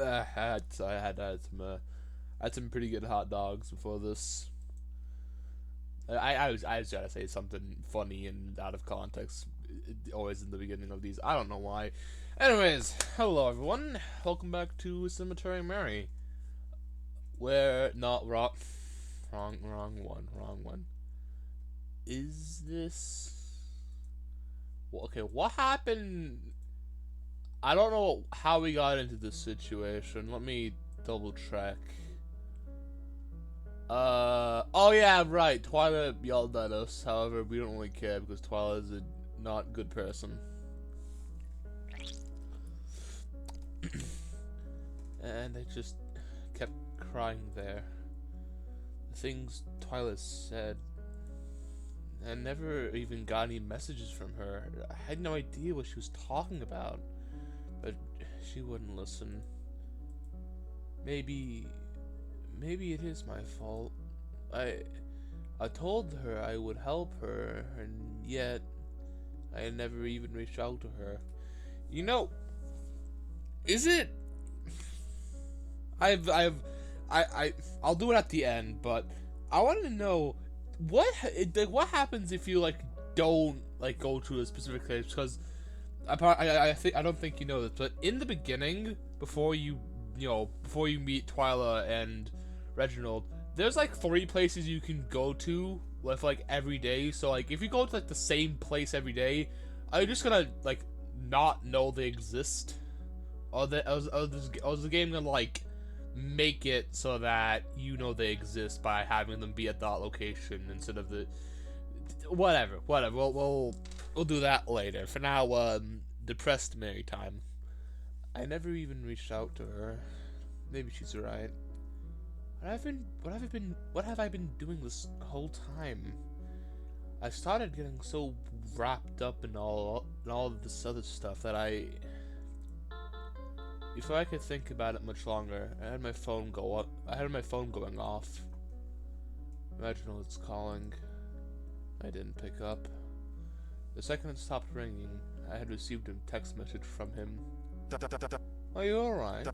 I had some pretty good hot dogs before this. I was trying to say something funny and out of context, always in the beginning of these. I don't know why. Anyways, hello everyone. Welcome back to Cemetary Mary. Where not wrong one. Is this? Well, okay, what happened? I don't know how we got into this situation. Let me double check. Oh yeah, right. Twyla yelled at us. However, we don't really care because Twyla is a not good person. And I just kept crying there. The things Twyla said. I never even got any messages from her. I had no idea what she was talking about. But she wouldn't listen. Maybe it is my fault. I told her I would help her, and yet I never even reached out to her. You know, is it? I'll do it at the end, but I want to know what happens if you don't go to a specific place, because I don't think you know this, but in the beginning, before you meet Twyla and Reginald, there's 3 places you can go to with every day. So if you go to the same place every day, are you just gonna not know they exist, or is the game gonna make it so that you know they exist by having them be at that location instead of the whatever. We'll do that later. For now, depressed Mary time. I never even reached out to her. Maybe she's right. What have I been doing this whole time? I started getting so wrapped up in all of this other stuff that before I could think about it much longer, I had my phone going off. Reginald's calling. I didn't pick up. The second it stopped ringing, I had received a text message from him. Are you alright?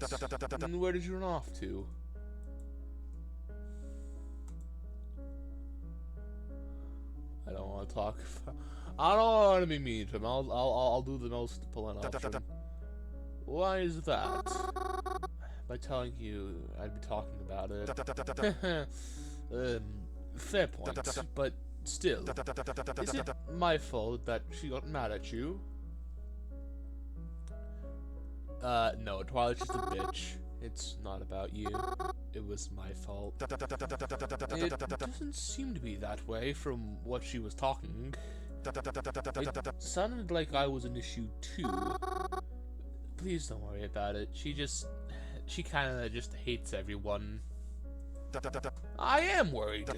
And where did you run off to? I don't want to talk. I don't want to be mean to him. I'll do the most polite option. Why is that? By telling you I'd be talking about it. Fair point. But still, is it my fault that she got mad at you? No, Twilight's just a bitch. It's not about you. It was my fault. It doesn't seem to be that way from what she was talking. It sounded like I was an issue too. Please don't worry about it. She kinda just hates everyone. I am worried.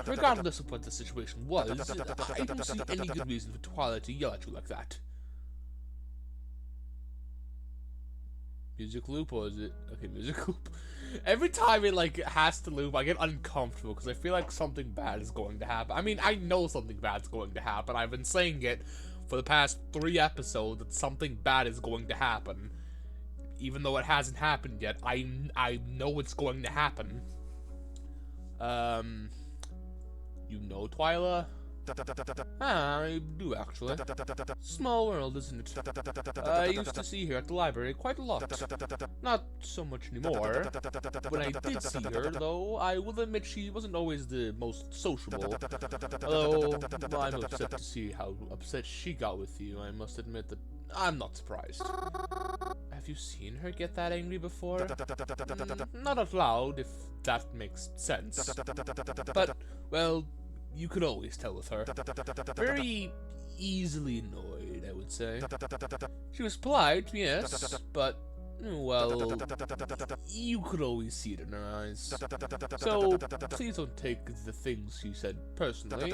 Regardless of what the situation was, I don't see any good reason for Twilight to yell at you like that. Music loop, or is it? Okay, music loop. Every time it has to loop, I get uncomfortable because I feel like something bad is going to happen. I mean, I know something bad is going to happen. I've been saying it for the past 3 episodes that something bad is going to happen. Even though it hasn't happened yet, I know it's going to happen. You know Twyla? I do, actually. Small world, isn't it? I used to see her at the library quite a lot. Not so much anymore. When I did see her, though, I will admit she wasn't always the most sociable. Although, I'm upset to see how upset she got with you. I must admit that I'm not surprised. Have you seen her get that angry before? Not out loud, if that makes sense. But, well, you could always tell with her. Very easily annoyed, I would say. She was polite, yes, but, well, you could always see it in her eyes. So, please don't take the things she said personally.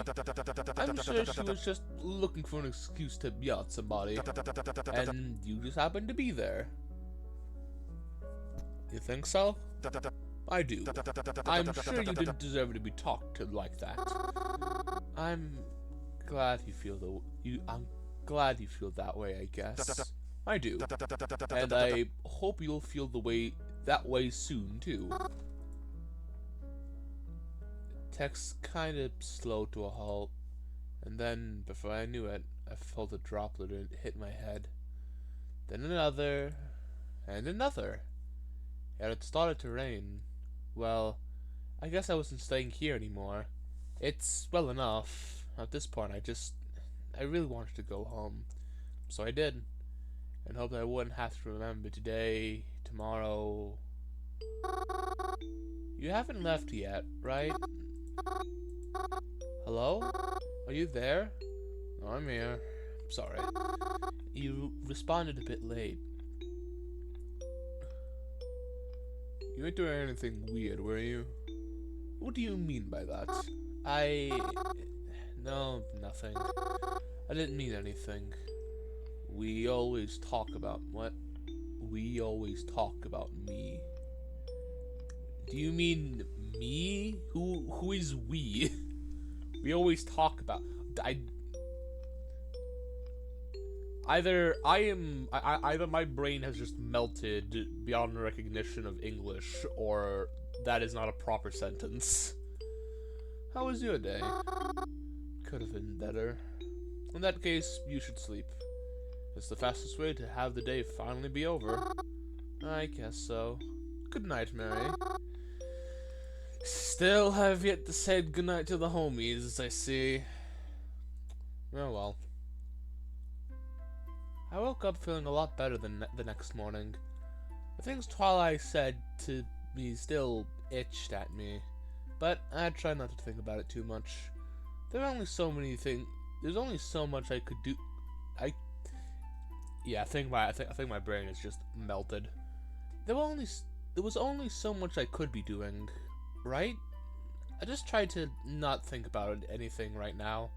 I'm sure she was just looking for an excuse to yell at somebody, and you just happened to be there. You think so? I do. I'm sure you didn't deserve to be talked to like that. I'm glad you feel that way, I guess. I do. And I hope you'll feel the way that way soon, too. Text kind of slowed to a halt, and then, before I knew it, I felt a droplet hit my head. Then another, and another. And it started to rain. Well, I guess I wasn't staying here anymore. It's well enough. At this point, I really wanted to go home. So I did. And hoped I wouldn't have to remember today, tomorrow. You haven't left yet, right? Hello? Are you there? Oh, I'm here. Sorry. You responded a bit late. You weren't doing anything weird, were you? What do you mean by that? No, nothing. I didn't mean anything. We always talk about what? We always talk about me. Do you mean me? Who is we? We always talk about... Either my brain has just melted beyond recognition of English, or that is not a proper sentence. How was your day? Could have been better. In that case, you should sleep. It's the fastest way to have the day finally be over. I guess so. Good night, Mary. Still have yet to say goodnight to the homies, I see. Oh well. I woke up feeling a lot better than the next morning. The things Twilight said to me still itched at me, but I tried not to think about it too much. There are only so many things. There's only so much I could do. I think my brain is just melted. There was only so much I could be doing, right? I just tried to not think about anything right now.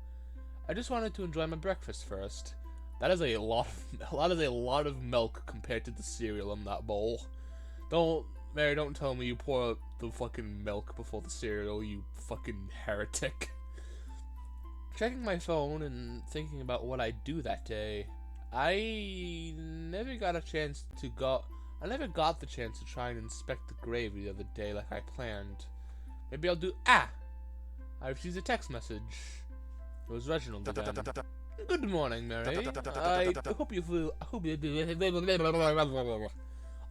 I just wanted to enjoy my breakfast first. That is a lot of milk compared to the cereal in that bowl. Mary, don't tell me you pour the fucking milk before the cereal, you fucking heretic. Checking my phone and thinking about what I'd do that day, I never got the chance to try and inspect the grave the other day like I planned. Maybe I'll do... I received a text message. It was Reginald again. Good morning, Mary. I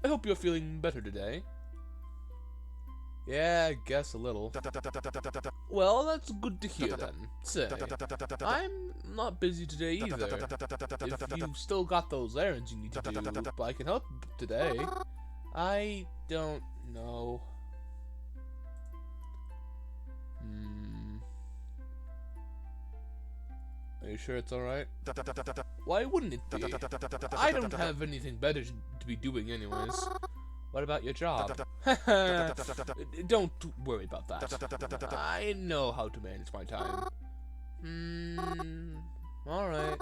hope you're feeling better today. Yeah, I guess a little. Well, that's good to hear then. Say, I'm not busy today either. If you've still got those errands you need to do, I can help today. I don't know. Are you sure it's alright? Why wouldn't it be? I don't have anything better to be doing anyways. What about your job? Don't worry about that. I know how to manage my time. Alright.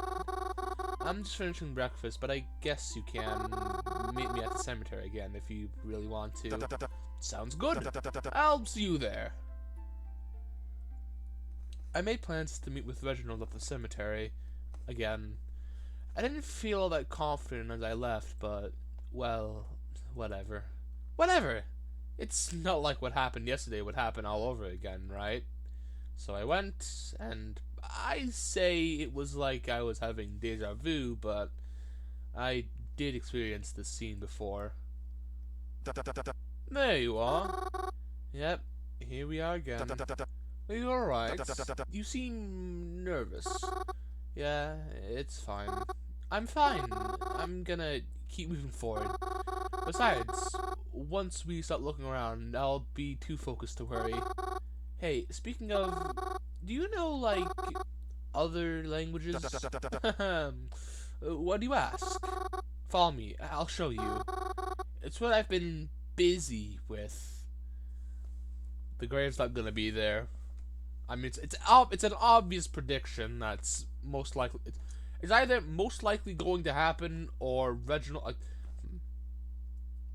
I'm just finishing breakfast, but I guess you can meet me at the cemetery again if you really want to. Sounds good. I'll see you there. I made plans to meet with Reginald at the cemetery again. I didn't feel all that confident as I left, but, well, whatever. Whatever! It's not like what happened yesterday would happen all over again, right? So I went, and I say it was like I was having deja vu, but I did experience this scene before. There you are. Yep, here we are again. Are you alright? You seem nervous. Yeah, it's fine. I'm fine. I'm gonna keep moving forward. Besides, once we start looking around, I'll be too focused to worry. Hey, speaking of, do you know, like, other languages? What do you ask? Follow me, I'll show you. It's what I've been busy with. The grave's not gonna be there. I mean, it's an obvious prediction that's most likely... It's either most likely going to happen, or Reginald...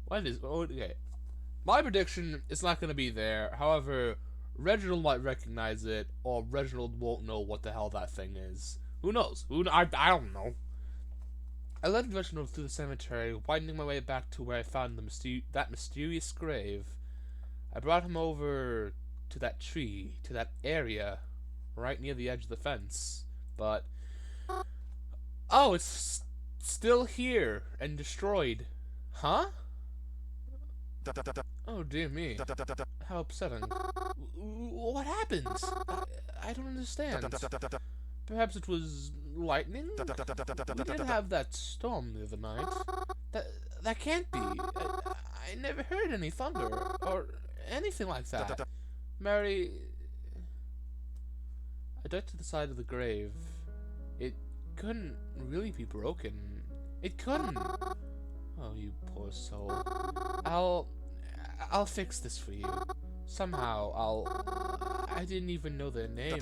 Okay. My prediction is not going to be there. However, Reginald might recognize it, or Reginald won't know what the hell that thing is. Who knows? I don't know. I led Reginald through the cemetery, winding my way back to where I found that mysterious grave. I brought him over to that tree, to that area, right near the edge of the fence. But, oh, it's still here and destroyed. Huh? Oh, dear me. How upsetting. What happened? I don't understand. Perhaps it was lightning? We did have that storm the other night. That can't be. I never heard any thunder or anything like that. Mary... I ducked to the side of the grave. It couldn't really be broken. It couldn't. Oh, you poor soul. I'll fix this for you. Somehow, I didn't even know their name.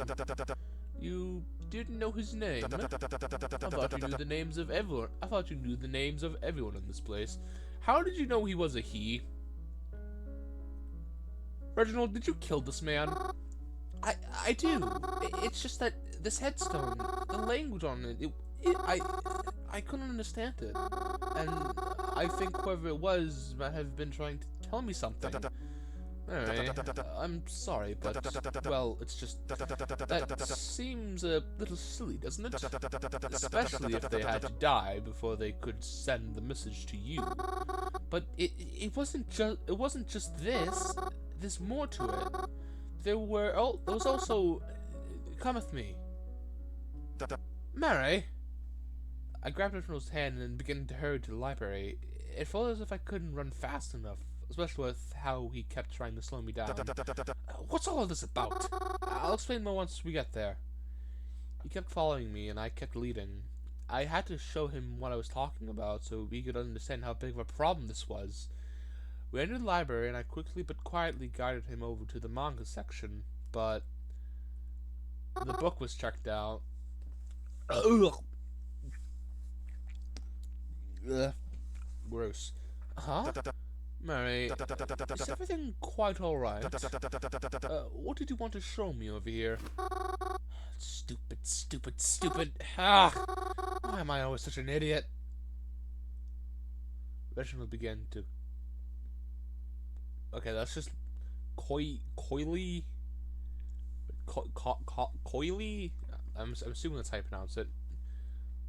You didn't know his name? I thought you knew the names of everyone. I thought you knew the names of everyone in this place. How did you know he was a he? Reginald, did you kill this man? I do. It's just that this headstone, the language on it, I couldn't understand it. And I think whoever it was might have been trying to tell me something. Anyway, I'm sorry, but, well, it's just, that seems a little silly, doesn't it? Especially if they had to die before they could send the message to you. But it wasn't just this. There's more to it. There was also, come with me. Mary? I grabbed Reginald's hand and began to hurry to the library. It felt as if I couldn't run fast enough, especially with how he kept trying to slow me down. What's all of this about? I'll explain more once we get there. He kept following me, and I kept leading. I had to show him what I was talking about so he could understand how big of a problem this was. We entered the library, and I quickly but quietly guided him over to the manga section, but the book was checked out. Ugh. Gross. Huh? Mary, is everything quite alright? What did you want to show me over here? Stupid. Ah! Why am I always such an idiot? Reginald began to... Okay, that's just... Coily? Coily? I'm assuming that's how you pronounce it.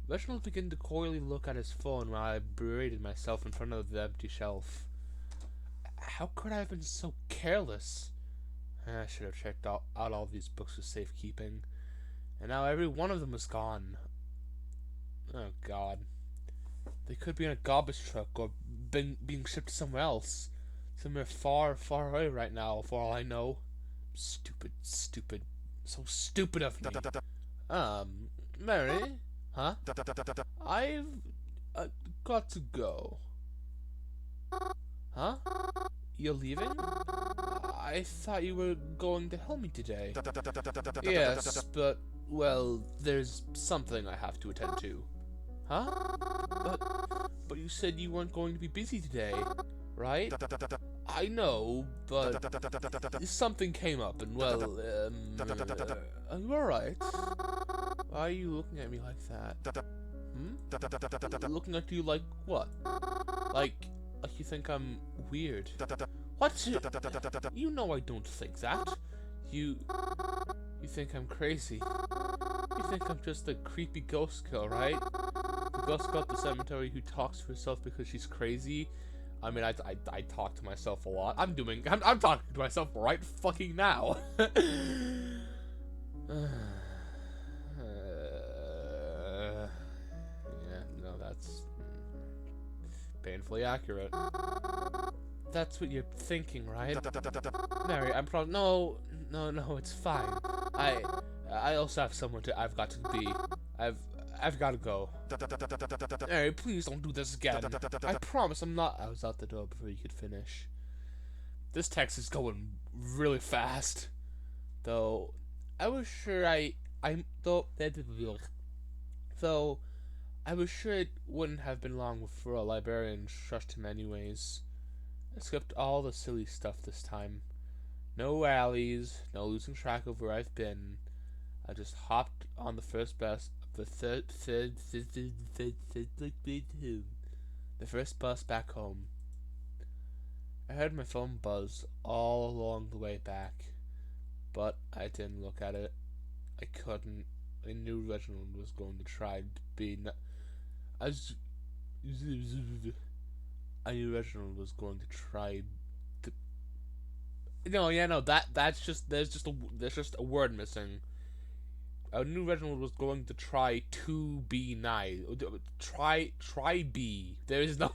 Reginald began to coyly look at his phone while I berated myself in front of the empty shelf. How could I have been so careless? I should have checked out all these books for safekeeping. And now every one of them is gone. Oh god. They could be in a garbage truck or being shipped somewhere else. Somewhere far, far away right now, for all I know. Stupid. So stupid of me. Mary? Huh? I've got to go. Huh? You're leaving? I thought you were going to help me today. Yes, but, well, there's something I have to attend to. Huh? But you said you weren't going to be busy today, right? I know, but something came up, and well, are you alright? Why are you looking at me like that? Looking at you like what? Like you think I'm weird? What? You know I don't think that. You think I'm crazy. You think I'm just a creepy ghost girl, right? The ghost girl at the cemetery who talks to herself because she's crazy. I mean, I talk to myself a lot. I'm talking to myself right fucking now. Yeah, no, that's painfully accurate. That's what you're thinking, right? Mary, I'm probably no, it's fine. I also have someone I've got to be. I've got to go. Mary, please don't do this again. I promise I'm not. I was out the door before you could finish. This text is going really fast, though. I was sure though I was sure it wouldn't have been long before a librarian shushed him anyways. I skipped all the silly stuff this time. No alleys, no losing track of where I've been. I just hopped on the first the first bus back home. I heard my phone buzz all along the way back, but I didn't look at it. I couldn't. I knew Reginald was going to try to be. I knew Reginald was going to try to. No, yeah, no. That's just there's just a word missing. I knew Reginald was going to try to be nice. Try be. There is no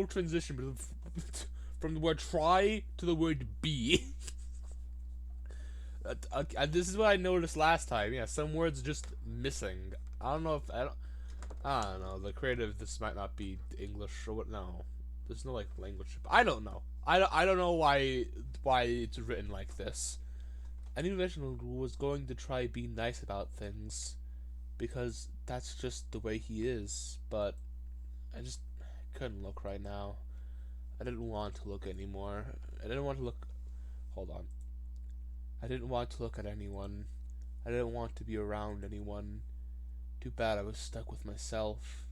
transition from the word try to the word be. This is what I noticed last time. Yeah, some words are just missing. I don't know. The creative. This might not be English or what. No, there's no like language. I don't know. I don't know why it's written like this. I knew Reginald was going to try being nice about things, because that's just the way he is, but I just couldn't look right now. I didn't want to look anymore. I didn't want to look... Hold on. I didn't want to look at anyone. I didn't want to be around anyone. Too bad I was stuck with myself.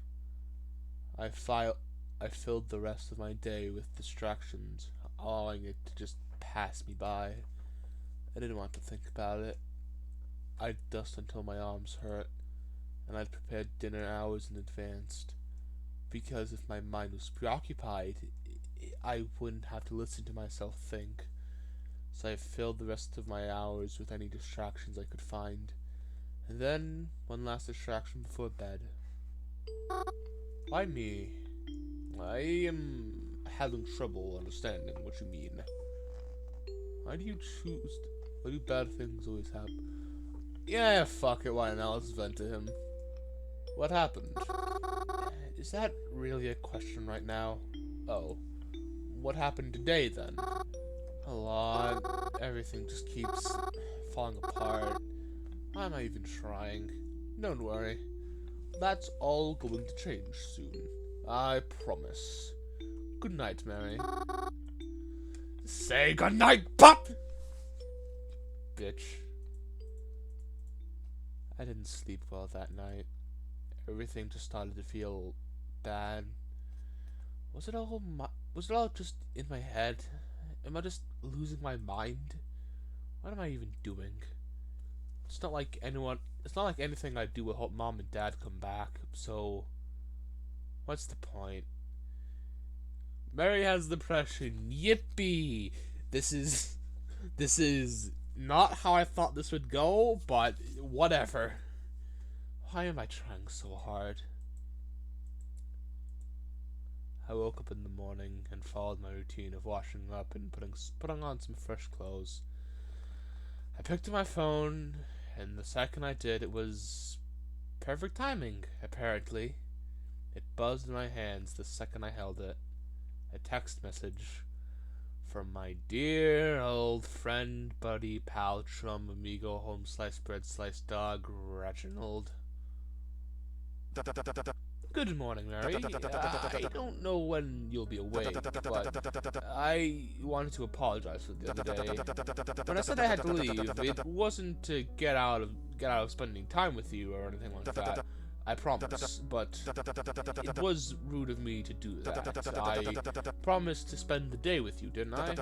I filled the rest of my day with distractions, allowing it to just pass me by. I didn't want to think about it. I'd dust until my arms hurt, and I'd prepared dinner hours in advance, because if my mind was preoccupied, I wouldn't have to listen to myself think. So I filled the rest of my hours with any distractions I could find, and then one last distraction before bed. Why me? I am having trouble understanding what you mean. Why do bad things always happen? Yeah, fuck it, why not? Let's vent to him. What happened? Is that really a question right now? Oh. What happened today, then? A lot. Everything just keeps falling apart. Why am I even trying? Don't worry. That's all going to change soon. I promise. Good night, Mary. Say good night, pup! Bitch. I didn't sleep well that night. Everything just started to feel bad. Was it all just in my head? Am I just losing my mind? What am I even doing? It's not like anything I do will help Mom and Dad come back, so what's the point? Mary has depression. Yippee! This is not how I thought this would go, but whatever. Why am I trying so hard? I woke up in the morning and followed my routine of washing up and putting on some fresh clothes. I picked up my phone, and the second I did, it was perfect timing, apparently. It buzzed in my hands the second I held it. A text message from my dear old friend, buddy, pal, chum, amigo, home sliced bread, sliced dog, Reginald. Good morning, Mary. I don't know when you'll be awake, but I wanted to apologize for the other day. When I said I had to leave, it wasn't to get out of spending time with you or anything like that. I promise, but it was rude of me to do that. I promised to spend the day with you, didn't I?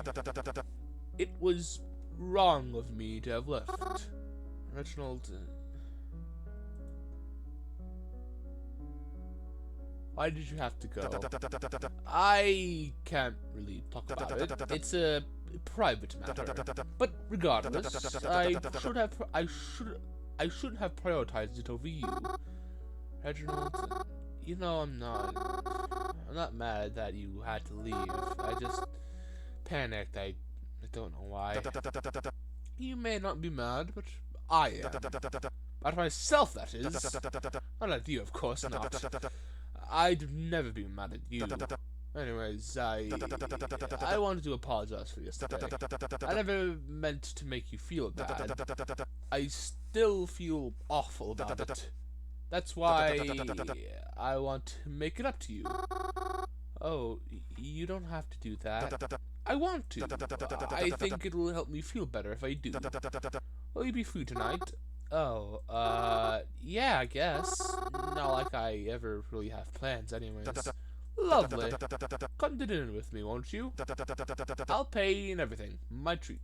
It was wrong of me to have left. Reginald... Why did you have to go? I can't really talk about it. It's a private matter. But regardless, I shouldn't have prioritized it over you. Reginald, you know I'm not mad that you had to leave. I just panicked. I don't know why. You may not be mad, but I am. At myself, that is. Not at you, of course not. I'd never be mad at you. Anyways, I wanted to apologize for yesterday. I never meant to make you feel bad. I still feel awful about it. That's why I want to make it up to you. Oh, you don't have to do that. I want to. I think it'll help me feel better if I do. Will you be free tonight? Oh, yeah, I guess. Not like I ever really have plans anyways. Lovely. Come to dinner with me, won't you? I'll pay and everything. My treat.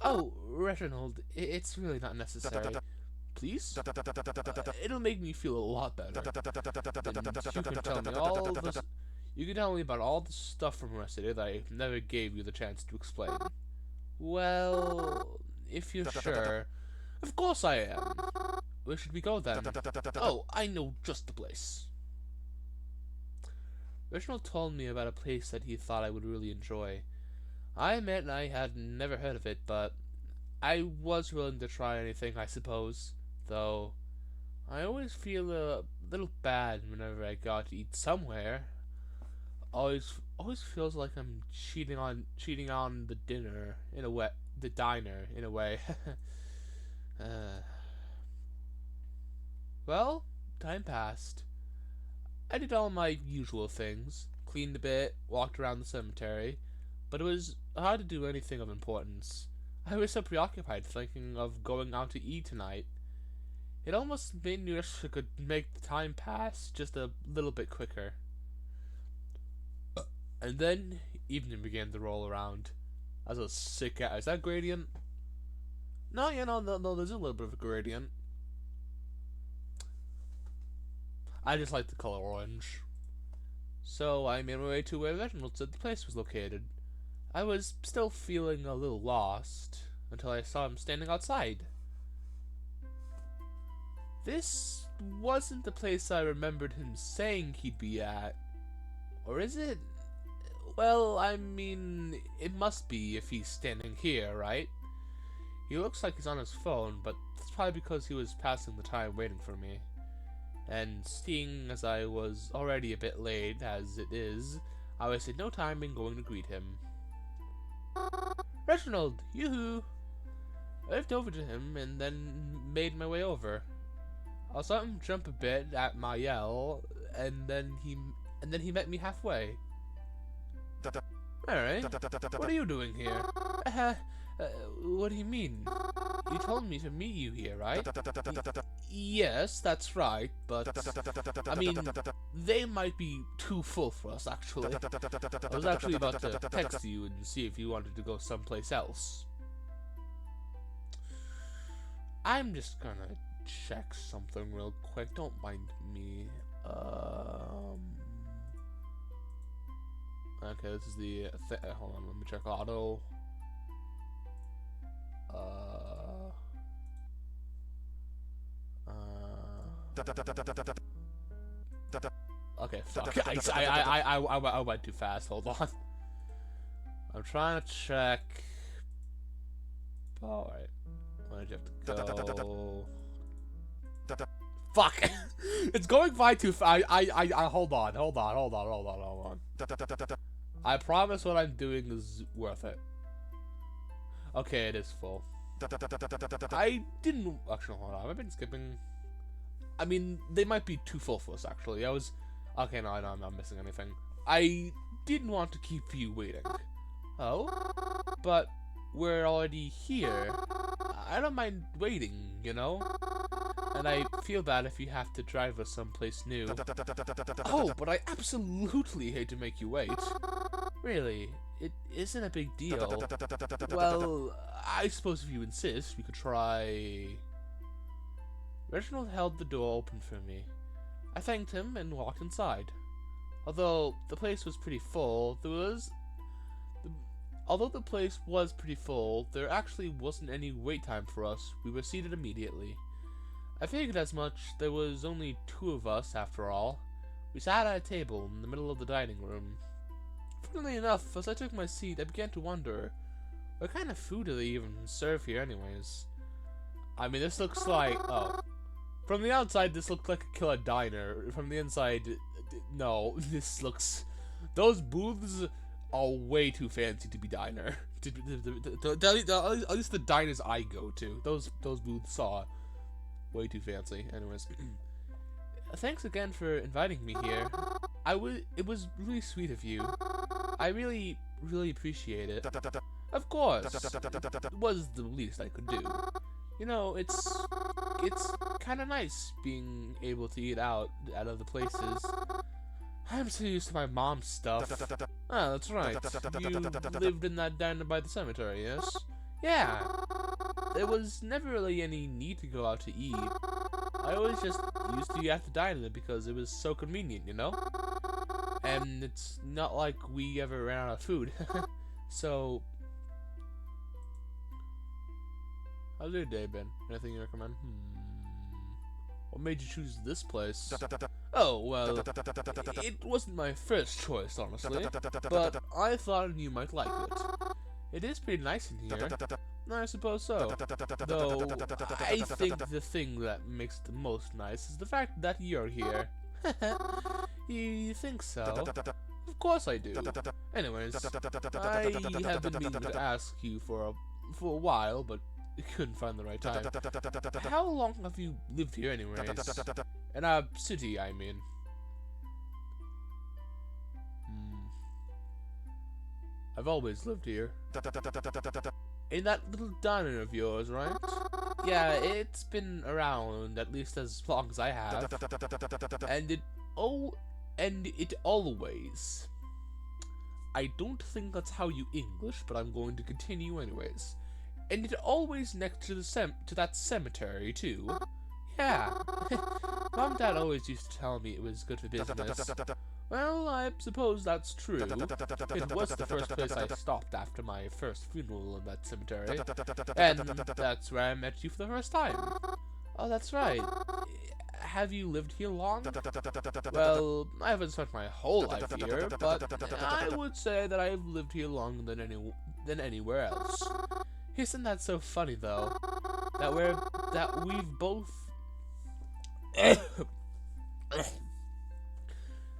Oh, Reginald, it's really not necessary. Please? It'll make me feel a lot better. And you can tell me all the... You can tell me about all the stuff from yesterday that I never gave you the chance to explain. Well, if you're sure... Of course I am. Where should we go then? Oh, I know just the place. Reginald told me about a place that he thought I would really enjoy. I admit I had never heard of it, but I was willing to try anything, I suppose. Though, I always feel a little bad whenever I got to eat somewhere. Always feels like I'm cheating on the dinner in a way, the diner in a way. Well, time passed. I did all my usual things, cleaned a bit, walked around the cemetery, but it was hard to do anything of importance. I was so preoccupied thinking of going out to eat tonight. It almost made me wish I could make the time pass just a little bit quicker. And then evening began to roll around. That's a sick ass. Is that gradient? No, no, there's a little bit of a gradient. I just like the color orange. So I made my way to where Reginald said the place was located. I was still feeling a little lost until I saw him standing outside. This wasn't the place I remembered him saying he'd be at. Or is it? Well, I mean, it must be if he's standing here, right? He looks like he's on his phone, but that's probably because he was passing the time waiting for me. And seeing as I was already a bit late, as it is, I wasted no time in going to greet him. Reginald, yoo-hoo! I lived over to him and then made my way over. I saw him jump a bit at my yell, and then he met me halfway. Mary, what are you doing here? What do you mean? You told me to meet you here, right? Yes, that's right, but I mean, they might be too full for us, actually. I was actually about to text you and see if you wanted to go someplace else. I'm just gonna check something real quick. Don't mind me. Okay, this is the hold on, let me check auto. Okay, fuck. I went too fast. Hold on. I'm trying to check. Alright. Where did you have to go? Fuck! It's going by too fast. Hold on. I promise what I'm doing is worth it. Okay, it is full. I didn't... Actually, hold on. I've been skipping... I mean, they might be too full for us, actually. Okay, no, I'm not missing anything. I didn't want to keep you waiting. Oh? But we're already here. I don't mind waiting, you know? And I feel bad if you have to drive us someplace new. Oh, but I absolutely hate to make you wait. Really, it isn't a big deal. Well, I suppose if you insist, we could try... Reginald held the door open for me. I thanked him and walked inside. Although the place was pretty full, there actually wasn't any wait time for us. We were seated immediately. I figured as much. There was only 2 of us, after all. We sat at a table in the middle of the dining room. Funnily enough, as I took my seat, I began to wonder, what kind of food do they even serve here anyways? I mean, this looks like... Oh. From the outside, this looked like a killer diner. From the inside, no. This looks... Those booths are way too fancy to be diner. At least the diners I go to. Those booths are way too fancy. Anyways. Thanks again for inviting me here. It was really sweet of you. I really appreciate it. Of course. It was the least I could do. You know, it's kind of nice being able to eat out at other places. I'm so used to my mom's stuff. Ah, that's right. You lived in that diner by the cemetery, yes? Yeah. There was never really any need to go out to eat. I always just used to eat at the diner because it was so convenient, you know? And it's not like we ever ran out of food. So, how's your day been? Anything you recommend? What made you choose this place? Oh, well, it wasn't my first choice, honestly, but I thought you might like it. It is pretty nice in here. I suppose so. Though, I think the thing that makes it the most nice is the fact that you're here. You think so? Of course I do. Anyways, I have been meaning to ask you for a while, but couldn't find the right time. How long have you lived here anyways? In our city, I mean. I've always lived here. In that little diner of yours, right? Yeah, it's been around at least as long as I have. And it always. I don't think that's how you English, but I'm going to continue anyways. And it always next to that cemetery too. Yeah. Mom and Dad always used to tell me it was good for business. Well, I suppose that's true. It was the first place I stopped after my first funeral in that cemetery. And that's where I met you for the first time. Oh, that's right. Have you lived here long? Well, I haven't spent my whole life here, but I would say that I've lived here longer than anywhere else. Isn't that so funny, though? That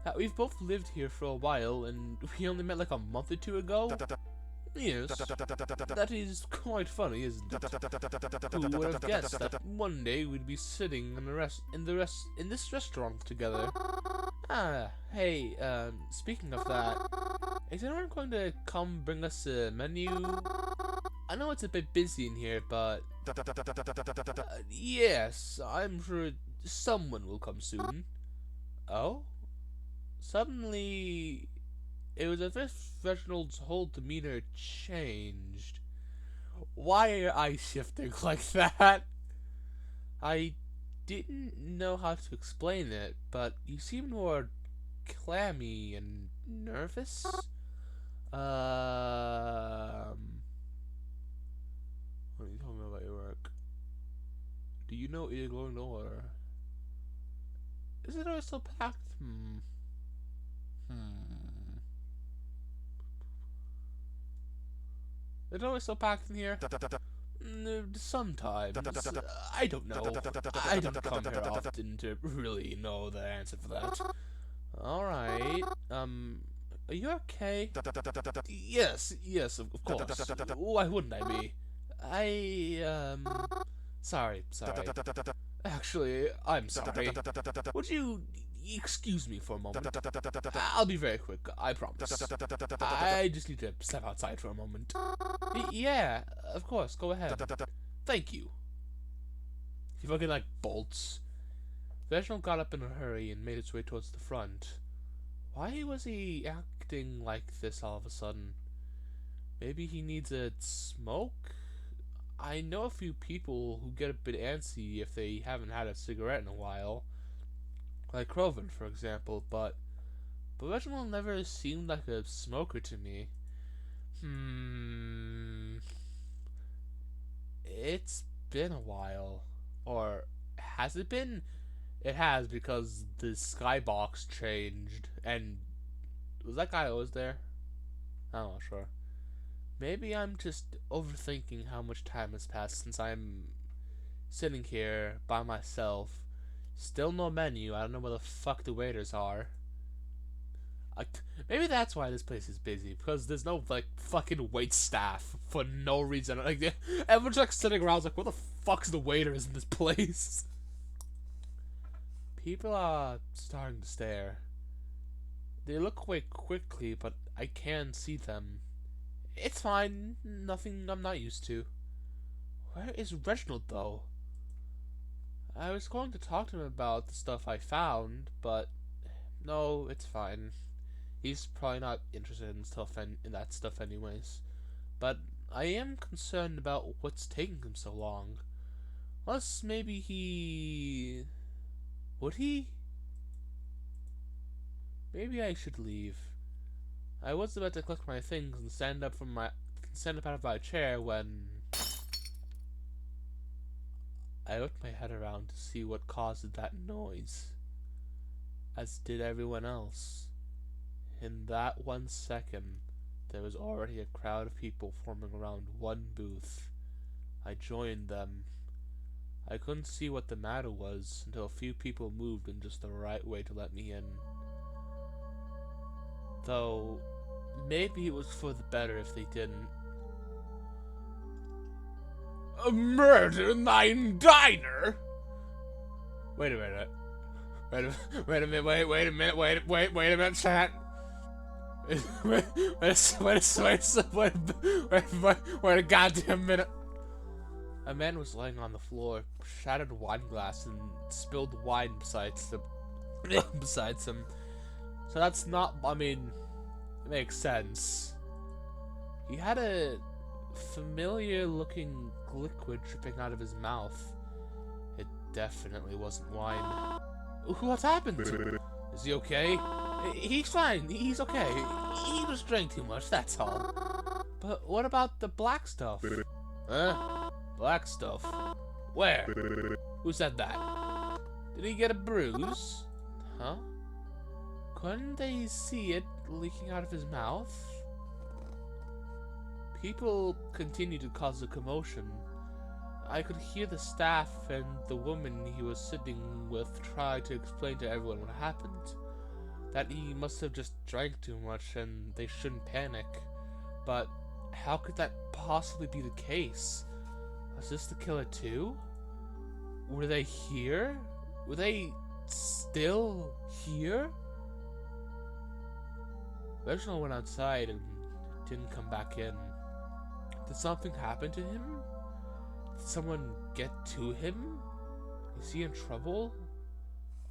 we've both lived here for a while, and we only met like a month or two ago? Yes, that is quite funny, isn't it? Who would have guessed that one day we'd be sitting in this restaurant together? Ah, hey, speaking of that, is anyone going to come bring us a menu? I know it's a bit busy in here, but yes, I'm sure someone will come soon. Oh? Suddenly, it was as if Reginald's whole demeanor changed. Why are your eyes shifting like that? I didn't know how to explain it, but you seem more clammy and nervous. What are you talking about your work? Do you know you're going nowhere? Is it always so packed? Is it always so packed in here? Sometimes. I don't know. I don't come here often to really know the answer for that. Alright. Are you okay? Yes, of course. Why wouldn't I be? Sorry. Actually, I'm sorry. Would you excuse me for a moment? I'll be very quick, I promise. I just need to step outside for a moment. Yeah, of course, go ahead. Thank you. He fucking, like, bolts. Reginald got up in a hurry and made his way towards the front. Why was he acting like this all of a sudden? Maybe he needs a smoke? I know a few people who get a bit antsy if they haven't had a cigarette in a while. Like Croven, for example, but Reginald never seemed like a smoker to me. It's been a while. Or has it been? It has, because the skybox changed. And was that guy always there? I'm not sure. Maybe I'm just overthinking how much time has passed since I'm sitting here by myself. Still no menu. I don't know where the fuck the waiters are. Maybe that's why this place is busy, because there's no, like, fucking wait staff for no reason. Like, everyone's, like, sitting around, like, where the fuck's the waiters in this place? People are starting to stare. They look away quickly, but I can see them. It's fine. Nothing I'm not used to. Where is Reginald, though? I was going to talk to him about the stuff I found, but no, it's fine. He's probably not interested in that stuff anyways. But I am concerned about what's taking him so long. Unless maybe he... Would he? Maybe I should leave. I was about to collect my things and stand up out of my chair when I looked my head around to see what caused that noise, as did everyone else. In that 1 second, there was already a crowd of people forming around one booth. I joined them. I couldn't see what the matter was until a few people moved in just the right way to let me in. Though, maybe it was for the better if they didn't. A murder in thine diner? Wait a minute, wait a minute, chat. Wait a goddamn minute. A man was laying on the floor, shattered wine glass and spilled wine besides him. So that's not, I mean, it makes sense. He had a familiar looking liquid dripping out of his mouth. It definitely wasn't wine. What happened? Is he okay? He's fine, he's okay. He just drank too much, that's all. But what about the black stuff? Huh? Black stuff? Where? Who said that? Did he get a bruise? Huh? Couldn't they see it leaking out of his mouth? People continued to cause a commotion. I could hear the staff and the woman he was sitting with try to explain to everyone what happened. That he must have just drank too much and they shouldn't panic. But how could that possibly be the case? Was this the killer too? Were they here? Were they still here? Reginald went outside and didn't come back in. Did something happen to him? Did someone get to him? Is he in trouble?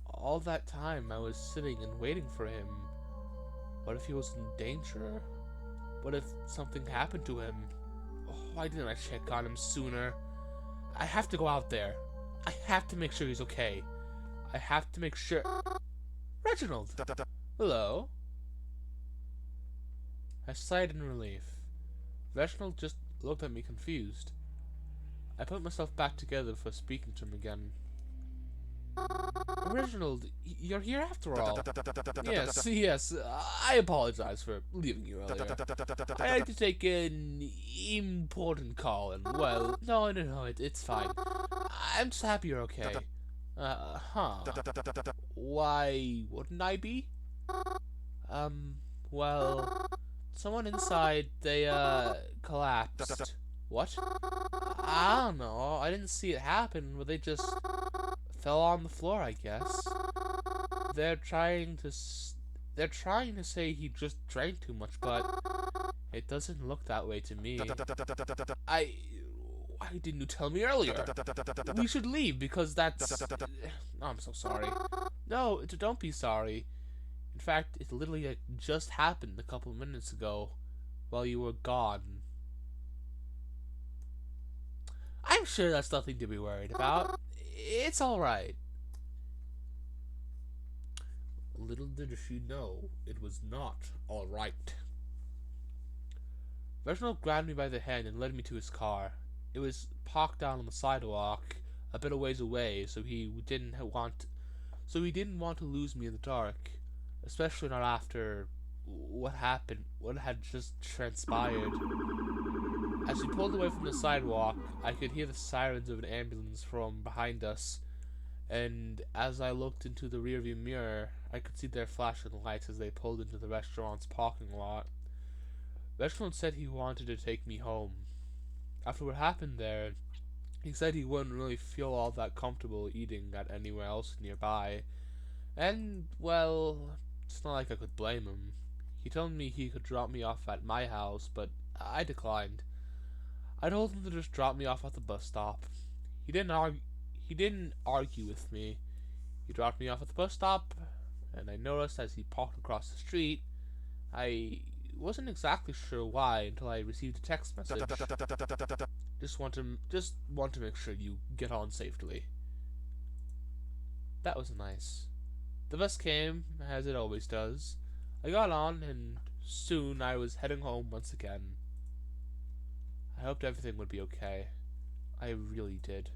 All that time I was sitting and waiting for him. What if he was in danger? What if something happened to him? Oh, why didn't I check on him sooner? I have to go out there. I have to make sure he's okay. I have to make sure... Reginald! Hello? I sighed in relief. Reginald just looked at me confused. I put myself back together for speaking to him again. Reginald, you're here after all. Yes, I apologize for leaving you earlier. I had to take an important call and, well, no, it's fine. I'm just happy you're okay. Why wouldn't I be? Well, someone inside, they, collapsed. What? I don't know, I didn't see it happen, but they just fell on the floor, I guess. They're trying to say he just drank too much, but it doesn't look that way to me. Why didn't you tell me earlier? We should leave because that's... I'm so sorry. No, don't be sorry. In fact, it literally just happened a couple minutes ago while you were gone. I'm sure that's nothing to be worried about. It's alright. Little did she know, it was not alright. Reginald grabbed me by the hand and led me to his car. It was parked down on the sidewalk, a bit a ways away, so he didn't want to lose me in the dark, especially not after what had just transpired. As we pulled away from the sidewalk, I could hear the sirens of an ambulance from behind us, and as I looked into the rearview mirror, I could see their flashing lights as they pulled into the restaurant's parking lot. Reginald said he wanted to take me home. After what happened there, he said he wouldn't really feel all that comfortable eating at anywhere else nearby, and, well, it's not like I could blame him. He told me he could drop me off at my house, but I declined. I told him to just drop me off at the bus stop. He didn't argue with me. He dropped me off at the bus stop, and I noticed as he parked across the street, I wasn't exactly sure why until I received a text message. Just want to make sure you get on safely. That was nice. The bus came, as it always does. I got on, and soon I was heading home once again. I hoped everything would be okay. I really did.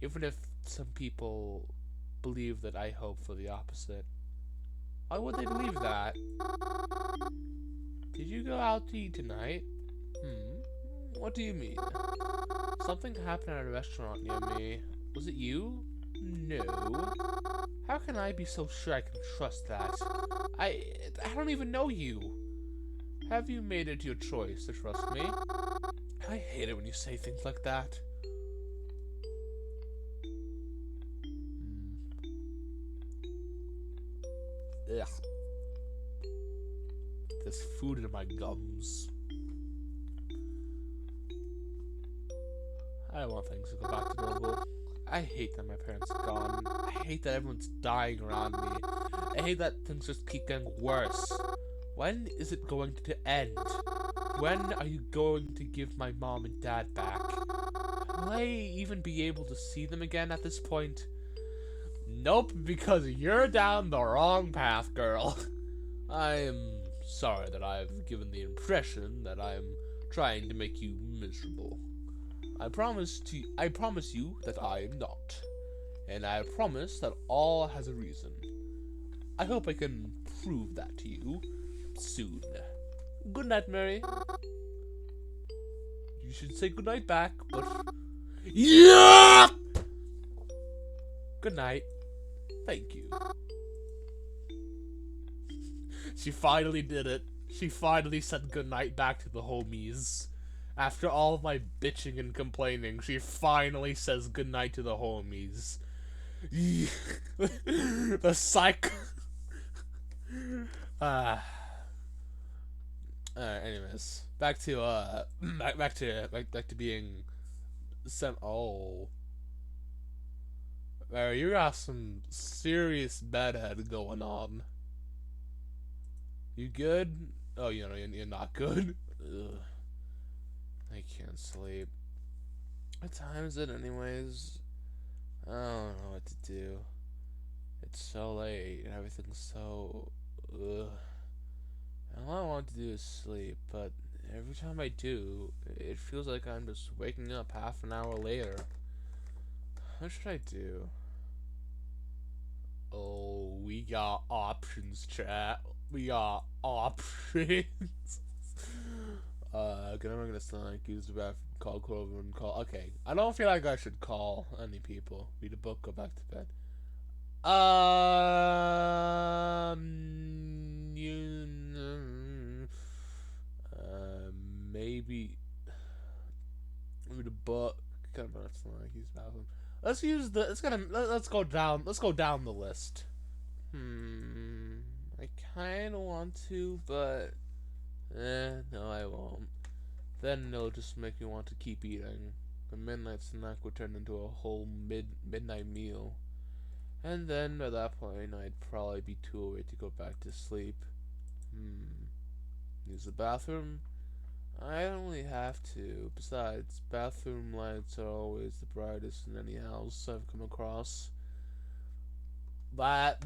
Even if some people believe that I hope for the opposite. Why would they believe that? Did you go out to eat tonight? What do you mean? Something happened at a restaurant near me. Was it you? No. How can I be so sure I can trust that? I don't even know you. Have you made it your choice to trust me? I hate it when you say things like that. Ugh. There's food in my gums. I don't want things to go back to normal. I hate that my parents are gone. I hate that everyone's dying around me. I hate that things just keep getting worse. When is it going to end? When are you going to give my mom and dad back? Will I even be able to see them again at this point? Nope, because you're down the wrong path, girl. I'm sorry that I've given the impression that I'm trying to make you miserable. I promise you that I am not. And I promise that all has a reason. I hope I can prove that to you soon. Good night, Mary. You should say good night back, but... Yeah! Good night. Thank you. She finally did it. She finally said goodnight back to the homies. After all of my bitching and complaining, she finally says goodnight to the homies. The psych. Anyways, back to being oh. Mary, you got some serious bedhead going on. You good? Oh, you're not good. Ugh. I can't sleep. What time is it anyways? I don't know what to do. It's so late and everything's so... Ugh. And all I want to do is sleep, but every time I do, it feels like I'm just waking up half an hour later. What should I do? Oh, we got options, chat. We got options. I'm gonna sound use the bathroom, call Clover, and call. Okay, I don't feel like I should call any people. Read a book, go back to bed. Maybe read a book. Kind of not like use the bathroom. Let's use the. Let's go down. Let's go down the list. I kind of want to, but no, I won't. Then it'll just make me want to keep eating. The midnight snack would turn into a whole midnight meal, and then at that point, I'd probably be too awake to go back to sleep. Use the bathroom. I don't really have to. Besides, bathroom lights are always the brightest in any house I've come across. That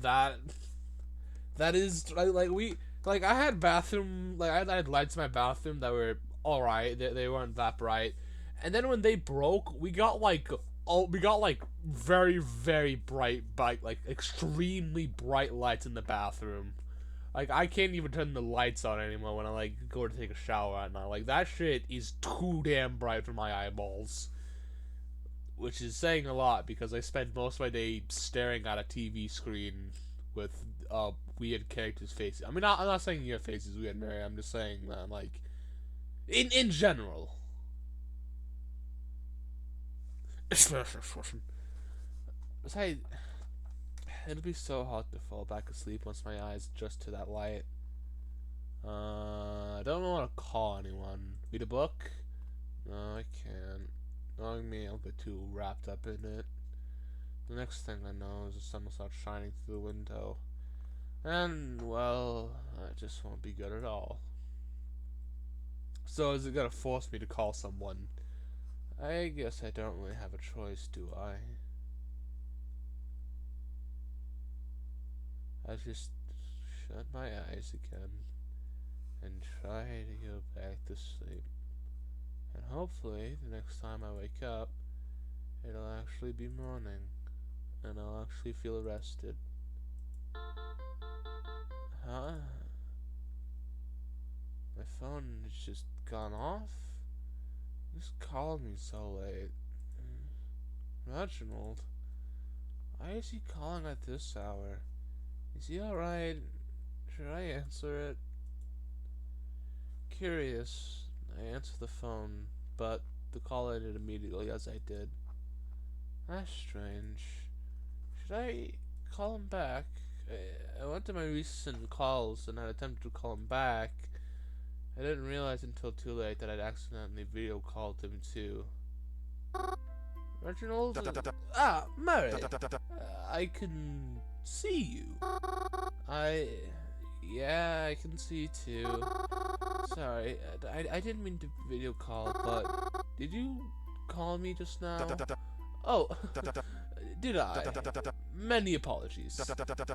is like I had bathroom I had lights in my bathroom that were alright. They weren't that bright, and then when they broke, we got very, very bright, like extremely bright lights in the bathroom. Like, I can't even turn the lights on anymore when I go to take a shower at night. Like, that shit is too damn bright for my eyeballs. Which is saying a lot, because I spend most of my day staring at a TV screen with weird characters' faces. I mean, I'm not saying your face is weird, Mary. I'm just saying that, like, in general. Besides, it'll be so hard to fall back asleep once my eyes adjust to that light. I don't want to call anyone. Read a book? No, I can't. Knowing me, I'll get too wrapped up in it. The next thing I know is the sun will start shining through the window. And, well, I just won't be good at all. So is it gonna force me to call someone? I guess I don't really have a choice, do I? I just shut my eyes again and try to go back to sleep. And hopefully, the next time I wake up, it'll actually be morning, and I'll actually feel rested. Huh? My phone has just gone off? Who's calling me so late? Reginald? Why is he calling at this hour? Is he alright? Should I answer it? Curious, I answer the phone, but the call ended immediately as I did. That's strange. Should I call him back? I went to my recent calls and I attempted to call him back. I didn't realize until too late that I'd accidentally video called him too. Reginald? Mary! I can see you. Yeah, I can see too. Sorry, I didn't mean to video call, but did you call me just now? Oh, did I? Many apologies.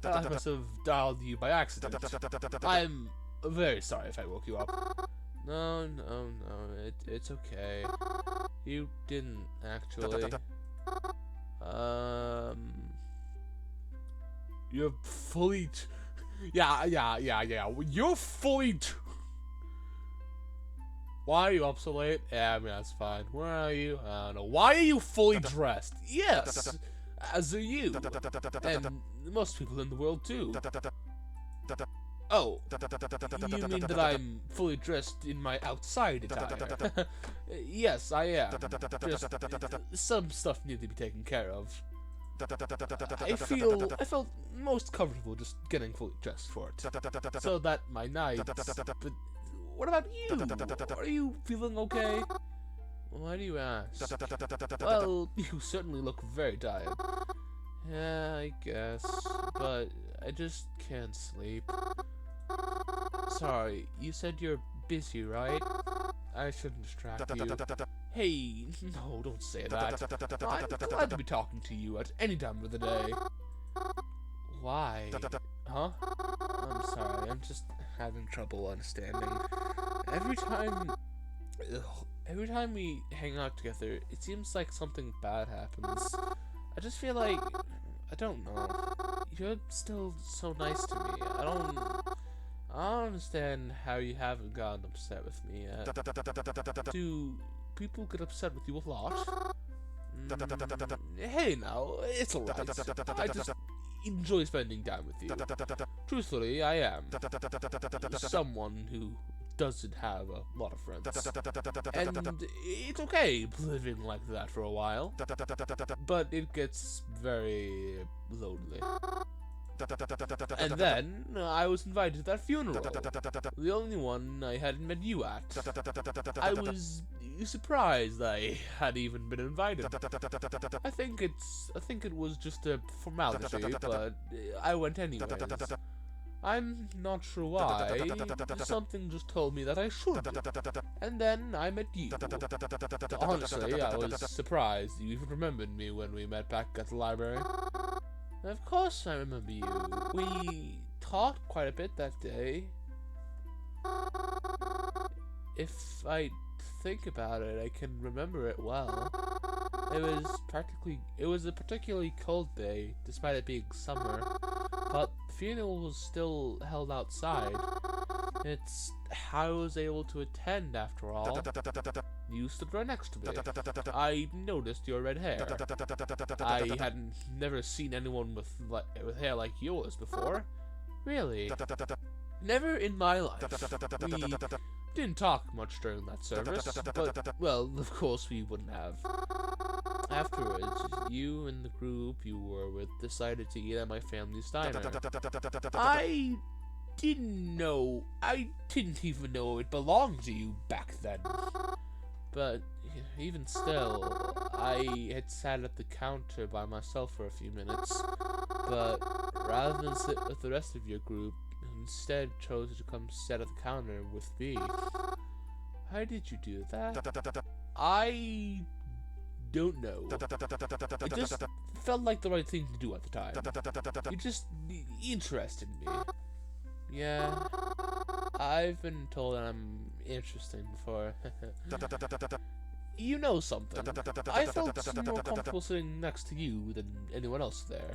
I must have dialed you by accident. I'm very sorry if I woke you up. No, it's okay. You didn't actually. You're fully. Yeah. You're fully. Why are you up so late? Yeah, I mean, that's fine. Where are you? I don't know. Why are you fully dressed? Yes, as are you. And most people in the world, too. Oh, you mean that I'm fully dressed in my outside attire? Yes, I am. Just some stuff needs to be taken care of. I felt most comfortable just getting fully dressed for it. So that my night. But what about you? Are you feeling okay? Why do you ask? Well, you certainly look very tired. Yeah, I guess. But I just can't sleep. Sorry, you said you're busy, right? I shouldn't distract you. Hey, no, don't say that. I'm glad to be talking to you at any time of the day. Why? Huh? I'm sorry, I'm just having trouble understanding. Every time we hang out together, it seems like something bad happens. I just feel like, I don't know. You're still so nice to me. I don't understand how you haven't gotten upset with me yet. Do people get upset with you a lot? Hey now, it's alright. I just enjoy spending time with you. Truthfully, I am someone who doesn't have a lot of friends. And it's okay living like that for a while. But it gets very lonely. And then, I was invited to that funeral. The only one I hadn't met you at. I was surprised I had even been invited. I think it was just a formality, but I went anyways. I'm not sure why. Something just told me that I should. And then I met you. Honestly, I was surprised you even remembered me when we met back at the library. Of course I remember you. We talked quite a bit that day. If I think about it, I can remember it well. It was a particularly cold day, despite it being summer. But the funeral was still held outside. It's how I was able to attend, after all. You stood right next to me. I noticed your red hair. I hadn't never seen anyone with hair like yours before. Really? Never in my life. We didn't talk much during that service, but, well, of course we wouldn't have. Afterwards, you and the group you were with decided to eat at my family's diner. I didn't even know it belonged to you back then. But even still, I had sat at the counter by myself for a few minutes, but rather than sit with the rest of your group, instead chose to come sit at the counter with me. Why did you do that? I don't know. It just felt like the right thing to do at the time. It just interested me. Yeah, I've been told that I'm interesting before. You know something. I felt more comfortable sitting next to you than anyone else there.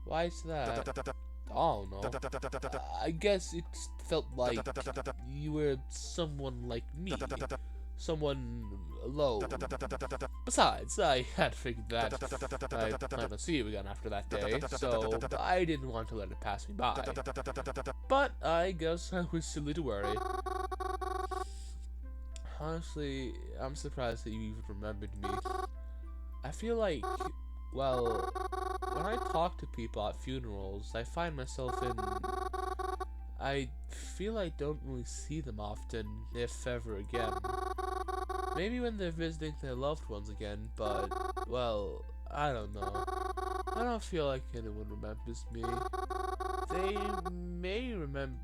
Why is that? I don't know. I guess it felt like you were someone like me. Someone alone. Besides, I had figured that I'd plan to see you again after that day, so I didn't want to let it pass me by. But I guess I was silly to worry. Honestly, I'm surprised that you even remembered me. I feel like, well, when I talk to people at funerals, I find myself in... I feel I don't really see them often, if ever again. Maybe when they're visiting their loved ones again, but, well, I don't know. I don't feel like anyone remembers me. They may remember...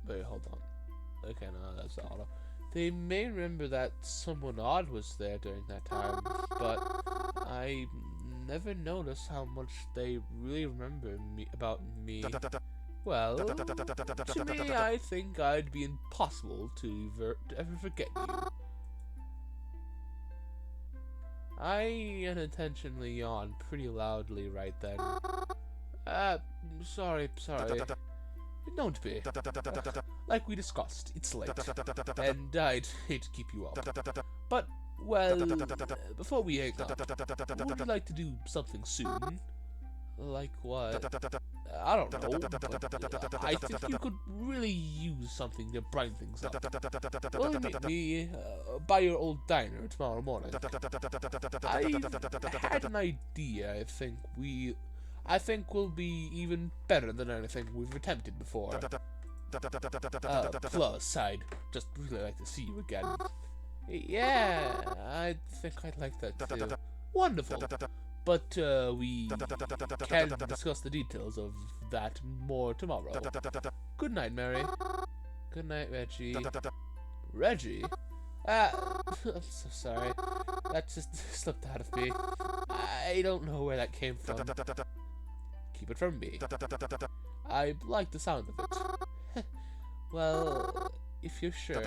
Wait, hold on. Okay, no, that's auto. They may remember that someone odd was there during that time, but I never noticed how much they really remember about me. Well, to me, I think I'd be impossible to ever forget you. I unintentionally yawned pretty loudly right then. Sorry. Don't be. Like we discussed, it's late, and I'd hate to keep you up. But, well, before we hang up, would you like to do something soon? Like what? I don't know, but I think you could really use something to brighten things up. Will you meet me by your old diner tomorrow morning? I've had an idea. I think we'll be even better than anything we've attempted before. Plus, I'd just really like to see you again. Yeah, I think I'd like that too. Wonderful. But we can discuss the details of that more tomorrow. Good night, Mary. Good night, Reggie. Reggie? I'm so sorry. That just slipped out of me. I don't know where that came from. Keep it from me. I like the sound of it. Well, if you're sure.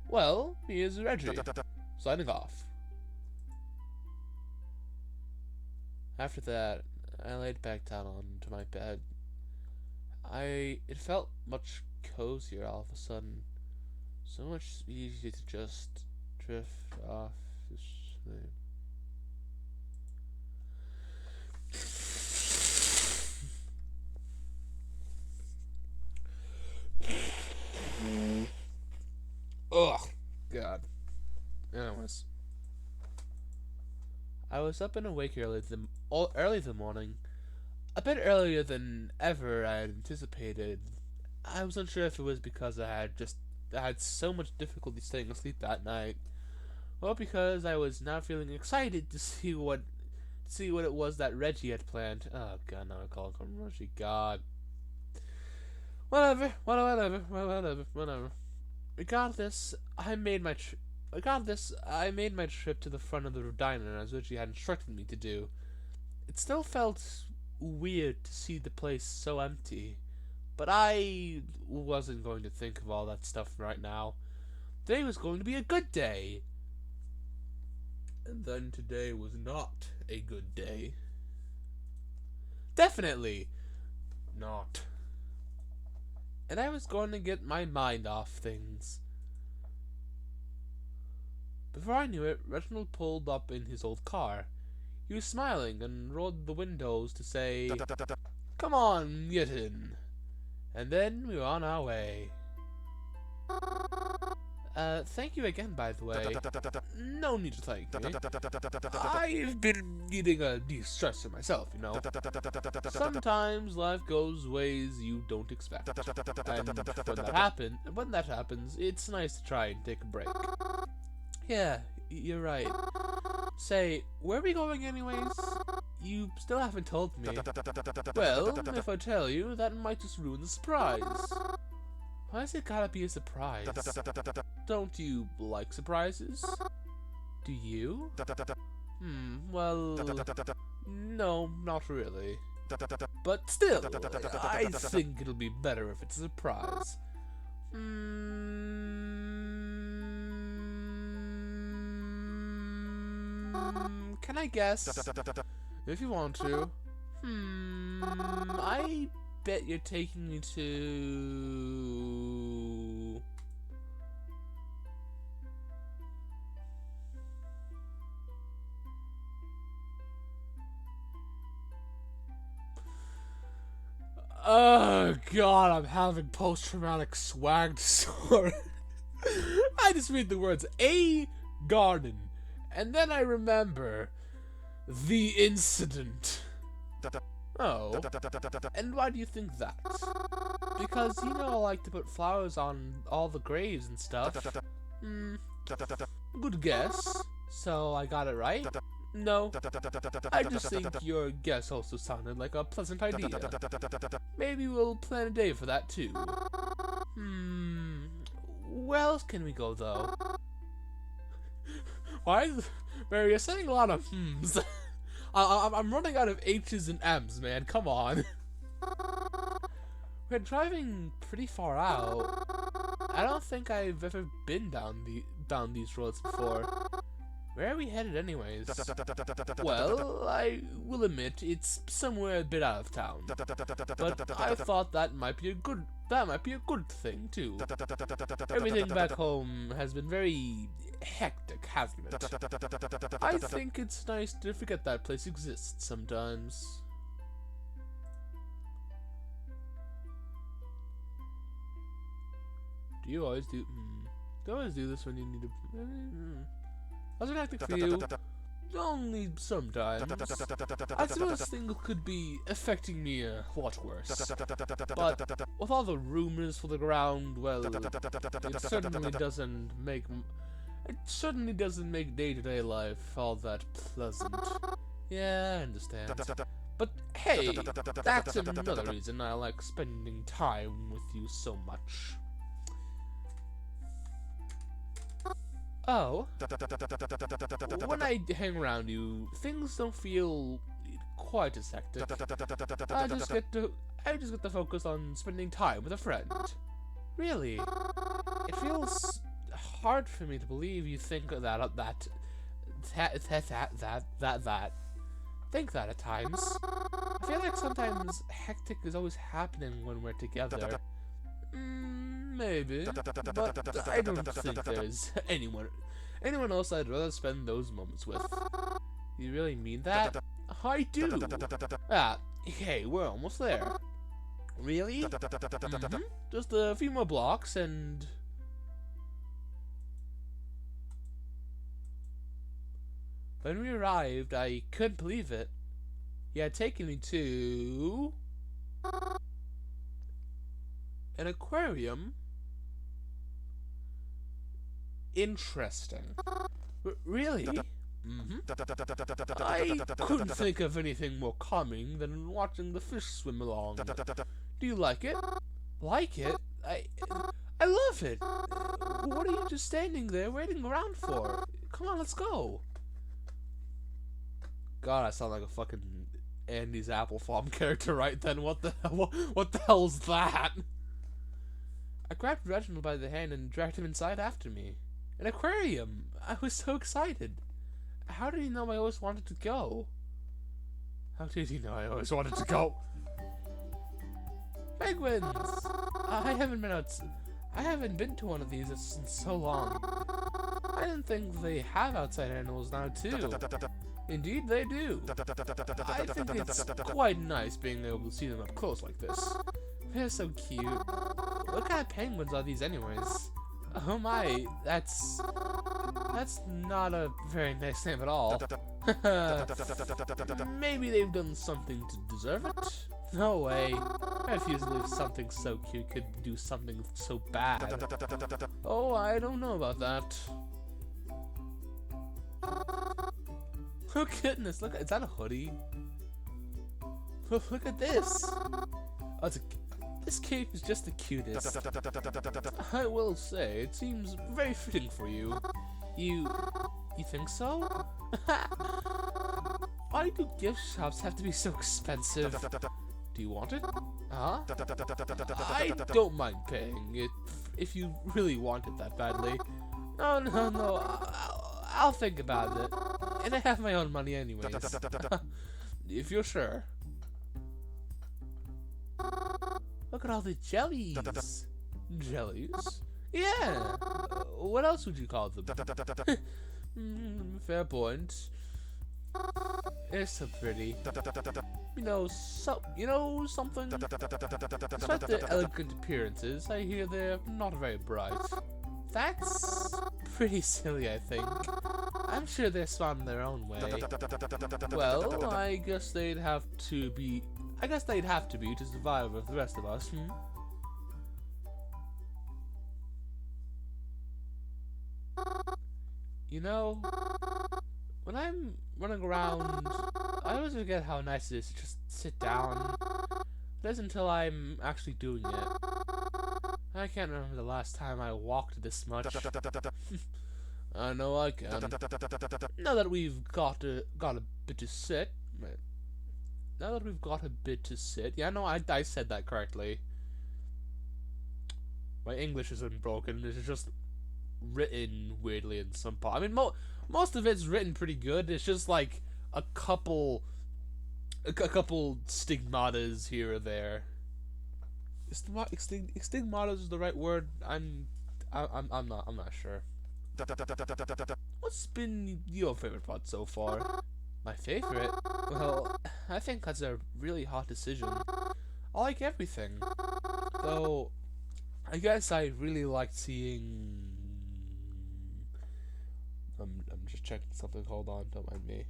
Well, here's Reggie. Signing off. After that, I laid back down onto my bed. It felt much cozier all of a sudden. So much easier to just drift off to sleep. Ugh, God. Anyways, I was up and awake early the morning, a bit earlier than ever I had anticipated. I was unsure if it was because I had so much difficulty staying asleep that night, or because I was now feeling excited to see what it was that Reggie had planned. Oh God, now I call him Reggie. God. Whatever. Regardless, I made my trip to the front of the diner as Reggie had instructed me to do. It still felt weird to see the place so empty, but I wasn't going to think of all that stuff right now. Today was going to be a good day. And then today was not a good day. Definitely not. And I was going to get my mind off things. Before I knew it, Reginald pulled up in his old car. He was smiling and rolled the windows to say, "Come on, get in." And then we were on our way. Thank you again, by the way. No need to thank me. I've been needing a de-stressor myself, you know. Sometimes life goes ways you don't expect. And when that happens, it's nice to try and take a break. Yeah, you're right. Say, where are we going anyways? You still haven't told me. Well, if I tell you, that might just ruin the surprise. Why's it gotta be a surprise? Don't you like surprises? Do you? Well, no, not really. But still, I think it'll be better if it's a surprise. Can I guess? If you want to. I bet you're taking me to... Oh god, I'm having post-traumatic swag disorder. I just read the words, a garden, and then I remember the incident. Oh, and why do you think that? Because, you know, I like to put flowers on all the graves and stuff. Good guess. So I got it right? No. I just think your guess also sounded like a pleasant idea. Maybe we'll plan a day for that too. Where else can we go though? Why is... Mary, you're saying a lot of hmms. I'm running out of H's and M's, man. Come on. We're driving pretty far out. I don't think I've ever been down these roads before. Where are we headed anyways? Well, I will admit it's somewhere a bit out of town. But I thought that might be a good thing too. Everything back home has been very hectic, hasn't it? I think it's nice to forget that place exists sometimes. Do you always do this when you need to... How's it hectic for you? Only sometimes. I suppose things could be affecting me a lot worse. But with all the rumors for the ground, well, it certainly doesn't make day-to-day life all that pleasant. Yeah, I understand. But hey, that's another reason I like spending time with you so much. Oh, when I hang around you, things don't feel quite as hectic. I just get to focus on spending time with a friend. Really, it feels hard for me to believe you think that think that at times. I feel like sometimes hectic is always happening when we're together. Maybe, but I don't think there's anyone else I'd rather spend those moments with. You really mean that? I do! Ah, hey, we're almost there. Really? Just a few more blocks and... When we arrived, I couldn't believe it. He had taken me to... an aquarium? Interesting. Really? I couldn't think of anything more calming than watching the fish swim along. Do you like it? Like it? I love it. What are you just standing there waiting around for? Come on, let's go. God, I sound like a fucking Andy's Apple Farm character right then. What the hell's that? I grabbed Reginald by the hand and dragged him inside after me. An aquarium! I was so excited. How did he know I always wanted to go? How did he know I always wanted to go? Penguins! I haven't been to one of these in so long. I didn't think they have outside animals now too. Indeed they do. I think it's quite nice being able to see them up close like this. They're so cute. What kind of penguins are these anyways? Oh my, that's not a very nice name at all. Maybe they've done something to deserve it? No way. I refuse to believe something so cute could do something so bad. Oh, I don't know about that. Oh goodness, look, is that a hoodie? Look at this! Oh, this cape is just the cutest. I will say, it seems very fitting for you. You think so? Why do gift shops have to be so expensive? Do you want it? Huh? I don't mind paying it if you really want it that badly. No. I'll think about it. And I have my own money anyways. If you're sure. Look at all the jellies. Jellies? Yeah. What else would you call them? Fair point. They're so pretty. You know something? Despite their elegant appearances, I hear they're not very bright. That's pretty silly, I think. I'm sure they're smart in their own way. Well, I guess they'd have to be to survive with the rest of us, You know, when I'm running around, I always forget how nice it is to just sit down. It isn't until I'm actually doing it. I can't remember the last time I walked this much. I know I can. Now that we've got a bit to sit. Yeah, no, I said that correctly. My English isn't broken. It's just written weirdly in some part. I mean, most of it's written pretty good. It's just like a couple stigmatas here or there. Stigmatas is the right word? I'm not sure. What's been your favorite part so far? My favorite? Well, I think that's a really hard decision. I like everything. Though, I guess I really liked seeing... I'm just checking something. Hold on, don't mind me.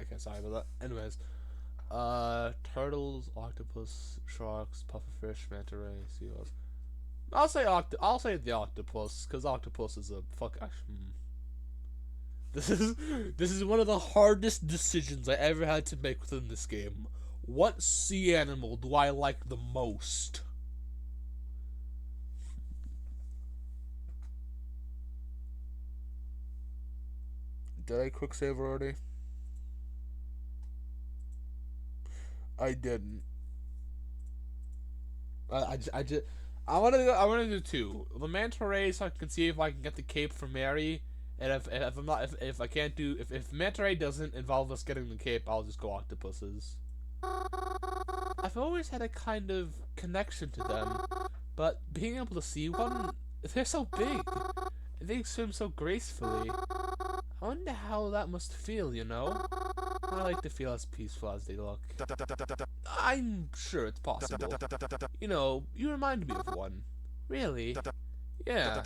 Okay, sorry about that. Anyways, turtles, octopus, sharks, pufferfish, manta ray, seals. I'll say the octopus, because octopus is a This is one of the hardest decisions I ever had to make within this game. What sea animal do I like the most? Did I quick save already? I didn't. I want to do two. The manta ray, so I can see if I can get the cape for Mary. And if manta ray doesn't involve us getting the cape, I'll just go octopuses. I've always had a kind of connection to them, but being able to see one, they're so big. They swim so gracefully. I wonder how that must feel, you know? I like to feel as peaceful as they look. I'm sure it's possible. You know, you remind me of one. Really? Yeah.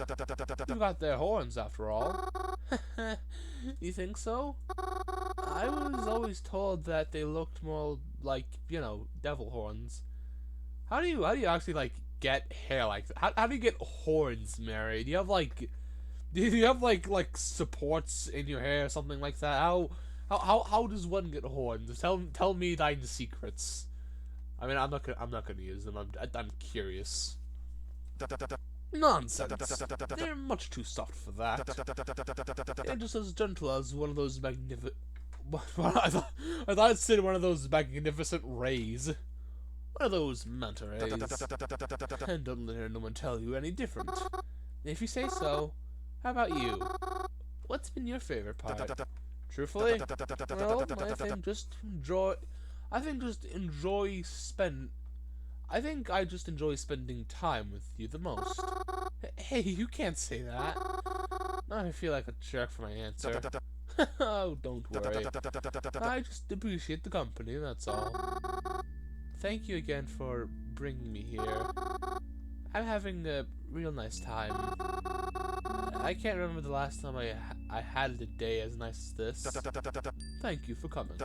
You've got their horns, after all. You think so? I was always told that they looked more like, you know, devil horns. How do you actually, like, get hair like that? How do you get horns, Mary? Do you have, like... supports in your hair or something like that? How does one get horns? Tell me thine secrets. I mean, I'm not gonna use them. I'm curious. Nonsense. They're much too soft for that. They're just as gentle as one of those magnificent... I thought it said one of those magnificent rays. One of those manta rays. And don't let no one tell you any different. If you say so, how about you? What's been your favorite part? Truthfully? Well, I think I just enjoy spending time with you the most. Hey, you can't say that. Now I feel like a jerk for my answer. Oh, don't worry. I just appreciate the company, that's all. Thank you again for bringing me here. I'm having a real nice time. I can't remember the last time I had a day as nice as this. Thank you for coming.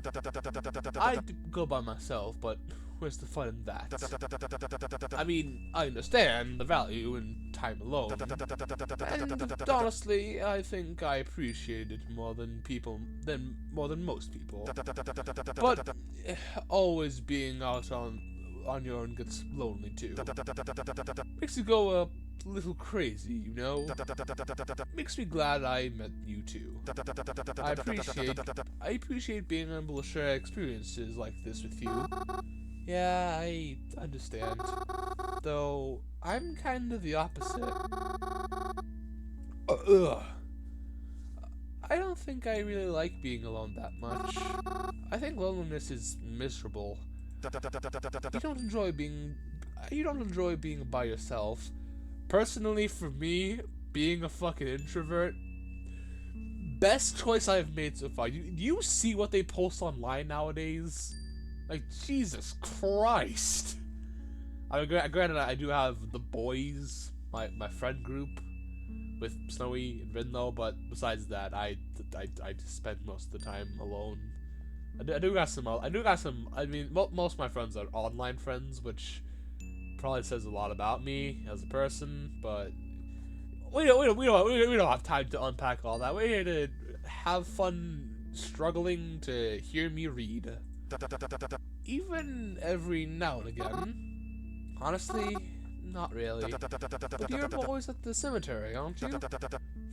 I'd go by myself, but where's the fun in that? I mean, I understand the value in time alone, and honestly, I think I appreciate it more than most people. But always being out on your own gets lonely too. Makes you go a little crazy, you know? Makes me glad I met you too. I appreciate being able to share experiences like this with you. Yeah, I understand. Though, I'm kind of the opposite. I don't think I really like being alone that much. I think loneliness is miserable. You don't enjoy being by yourself. Personally, for me, being a fucking introvert, best choice I've made so far. You see what they post online nowadays? Like, Jesus Christ. Granted, I do have the boys, my friend group, with Snowy and Reginald, but besides that, I just spend most of the time alone. I do got some. I mean, most of my friends are online friends, which probably says a lot about me as a person. But we don't have time to unpack all that. We're here to have fun, struggling to hear me read. Even every now and again. Honestly, not really. But you're always at the cemetery, aren't you?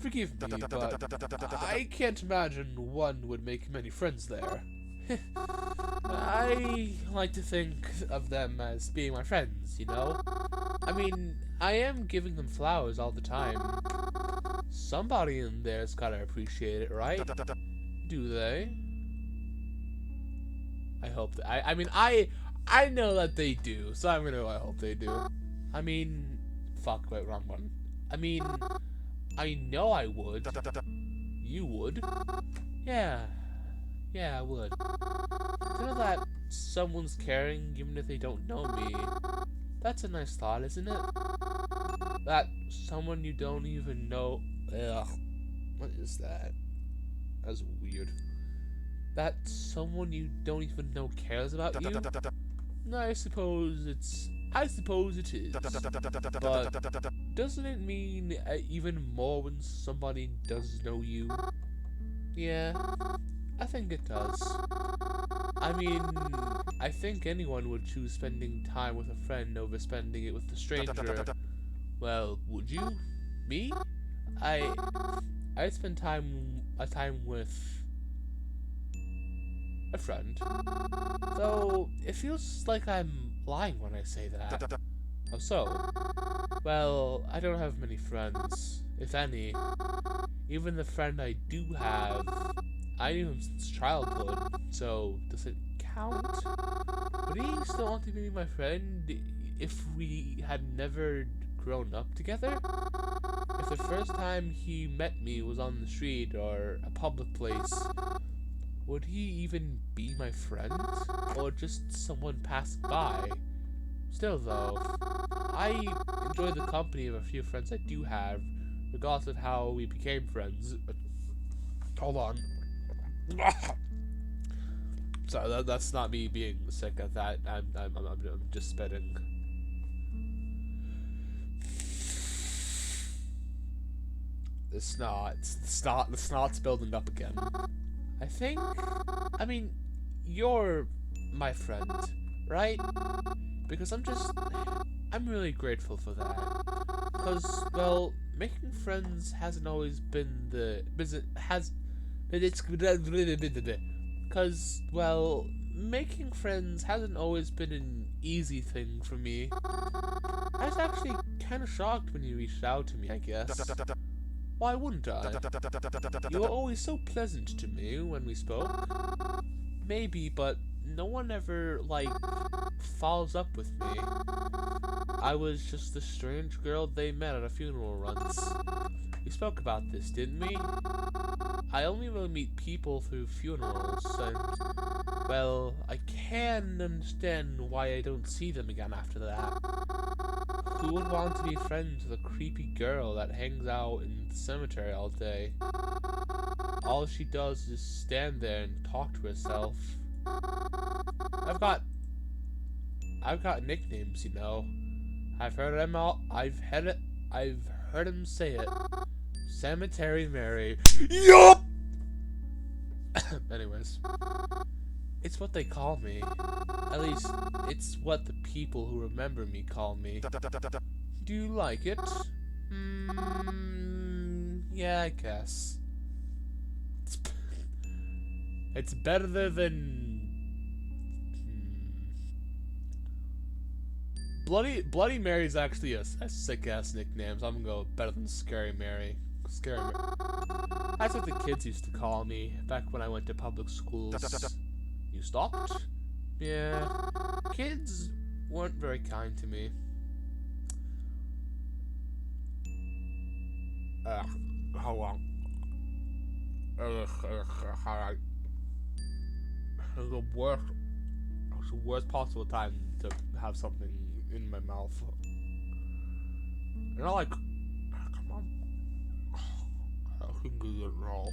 Forgive me, but I can't imagine one would make many friends there. I like to think of them as being my friends, you know? I mean, I am giving them flowers all the time. Somebody in there's gotta appreciate it, right? Do they? I hope that. I mean, I know that they do, so I hope they do. I mean, fuck, wait, wrong one. I mean, I know I would. You would? Yeah, I would. To know that someone's caring even if they don't know me, that's a nice thought, isn't it? That someone you don't even know... Ugh, what is that? That's weird. That someone you don't even know cares about you? I suppose it is. But doesn't it mean even more when somebody does know you? Yeah, I think it does. I mean, I think anyone would choose spending time with a friend over spending it with a stranger. Well, would you? Me? I'd spend time with a friend. Though, it feels like I'm lying when I say that. How so? Well, I don't have many friends, if any. Even the friend I do have, I knew him since childhood, so does it count? Would he still want to be my friend if we had never grown up together? If the first time he met me was on the street or a public place, would he even be my friend? Or just someone passing by? Still though, I enjoy the company of a few friends I do have, regardless of how we became friends. Hold on. Sorry, that's not me being sick at that. I'm just spitting. The snot's building up again. I mean, you're my friend, right? Because I'm really grateful for that. Because, well, making friends hasn't always been because, well, making friends hasn't always been an easy thing for me. I was actually kind of shocked when you reached out to me, I guess. Why wouldn't I? You were always so pleasant to me when we spoke. Maybe, but no one ever, follows up with me. I was just the strange girl they met at a funeral once. We spoke about this, didn't we? I only really meet people through funerals, and, well, I can understand why I don't see them again after that. Who would want to be friends with a creepy girl that hangs out in the cemetery all day? All she does is stand there and talk to herself. I've got nicknames, you know. I've heard him say it. Cemetary Mary. Yup! Anyways. It's what they call me. At least, it's what the people who remember me call me. Do you like it? Yeah, I guess. It's better than... Bloody Mary's actually a sick-ass nickname, so I'm gonna go better than Scary Mary. Scary Mary. That's what the kids used to call me back when I went to public schools. You stopped? Yeah. Kids weren't very kind to me. How long? It was the worst possible time to have something in my mouth. And I like, come on. I can do it raw.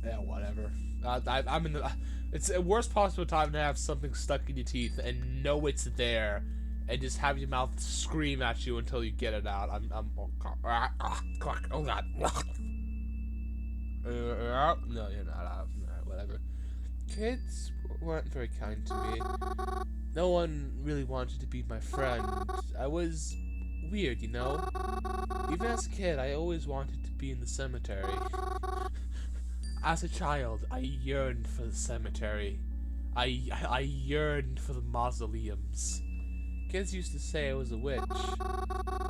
Yeah, whatever. I'm in the. It's the worst possible time to have something stuck in your teeth and know it's there, and just have your mouth scream at you until you get it out. Oh god. Oh god. No, you're not. Whatever. Kids weren't very kind to me. No one really wanted to be my friend. I was weird, you know? Even as a kid, I always wanted to be in the cemetery. As a child, I yearned for the cemetery. I yearned for the mausoleums. Kids used to say I was a witch,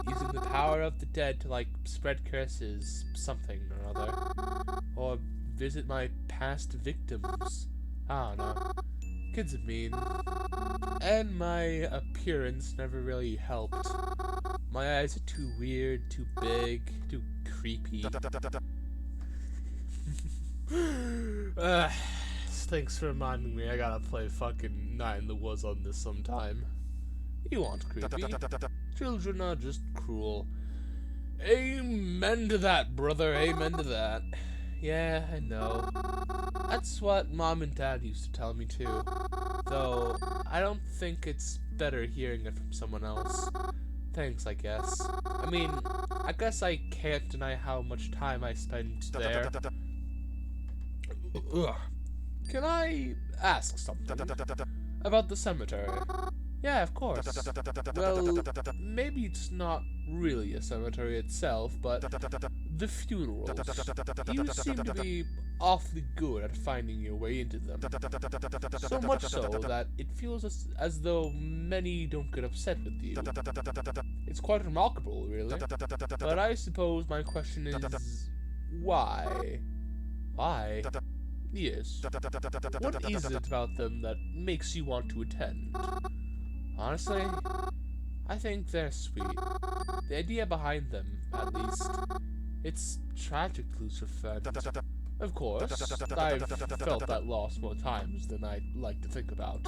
using the power of the dead to, like, spread curses, something or other. Or visit my past victims. I don't know. Kids are mean. And my appearance never really helped. My eyes are too weird, too big, too creepy. Thanks for reminding me I gotta play fucking Night in the Woods on this sometime. You aren't creepy. Children are just cruel. Amen to that, brother. Amen to that. Yeah, I know. That's what Mom and Dad used to tell me too. Though, I don't think it's better hearing it from someone else. Thanks, I guess. I mean, I guess I can't deny how much time I spent there. Can I ask something about the cemetery? Yeah, of course. Well, maybe it's not really a cemetery itself, but the funerals. You seem to be awfully good at finding your way into them. So much so that it feels as though many don't get upset with you. It's quite remarkable, really. But I suppose my question is, why? Why? Yes. What is it about them that makes you want to attend? Honestly, I think they're sweet. The idea behind them, at least. It's tragic to lose a friend. Of course, I've felt that loss more times than I'd like to think about.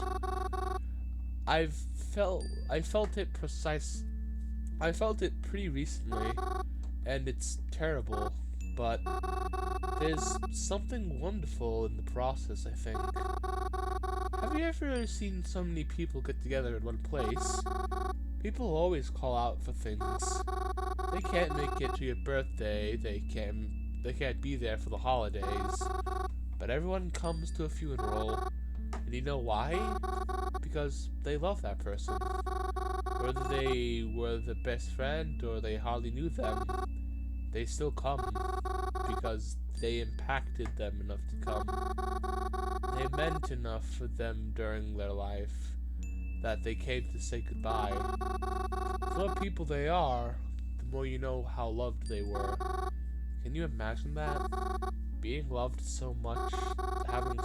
I felt it pretty recently, and it's terrible, but there's something wonderful in the process, I think. Have you ever seen so many people get together in one place? People always call out for things. They can't make it to your birthday, they can't be there for the holidays, but everyone comes to a funeral. And you know why? Because they love that person. Whether they were the best friend or they hardly knew them, they still come because they impacted them enough to come. They meant enough for them during their life that they came to say goodbye. The more people they are, the more you know how loved they were. Can you imagine that? Being loved so much, having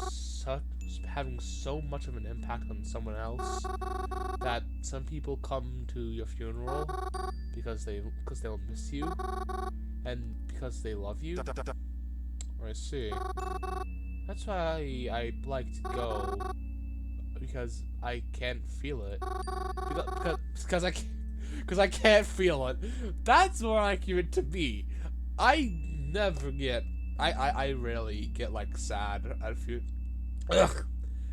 so much of an impact on someone else, that some people come to your funeral because they'll miss you, and because they love you? I see. That's why I like to go, because I can't feel it. Because I can't feel it. That's more accurate to me. I never get. I rarely get like sad. Ugh.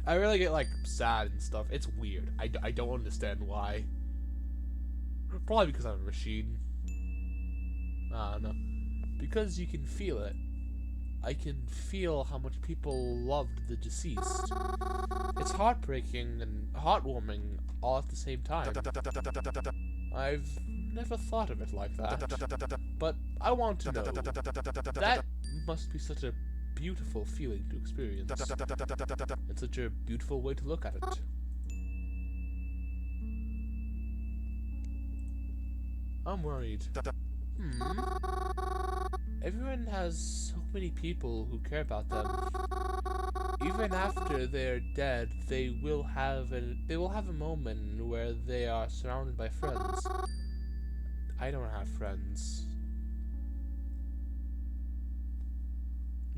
I really get like sad and stuff. It's weird. I don't understand why. Probably because I'm a machine. I don't know. Because you can feel it. I can feel how much people loved the deceased. It's heartbreaking and heartwarming all at the same time. I've never thought of it like that. But I want to know. That must be such a beautiful feeling to experience. And such a beautiful way to look at it. I'm worried. Everyone has so many people who care about them. Even after they're dead, they will have a moment where they are surrounded by friends. I don't have friends.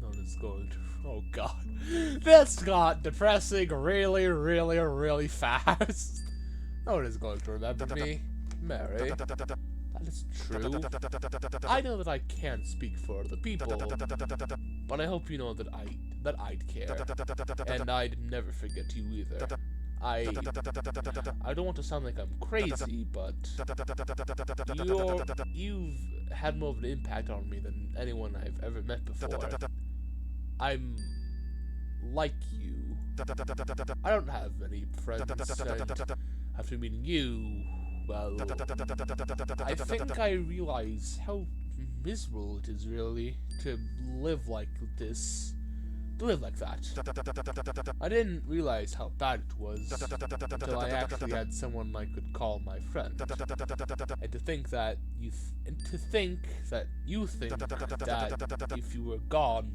No, it's going to. Oh god, this got depressing really, really, really fast. No one is going to remember me, Mary. That is true. I know that I can't speak for other people, but I hope you know that I'd care, and I'd never forget you either. I don't want to sound like I'm crazy, but you've had more of an impact on me than anyone I've ever met before. I'm like you. I don't have many friends, and after meeting you, well, I think I realize how miserable it is, really, to live like this. To live like that. I didn't realize how bad it was until I actually had someone I could call my friend. And to think that you think that if you were gone,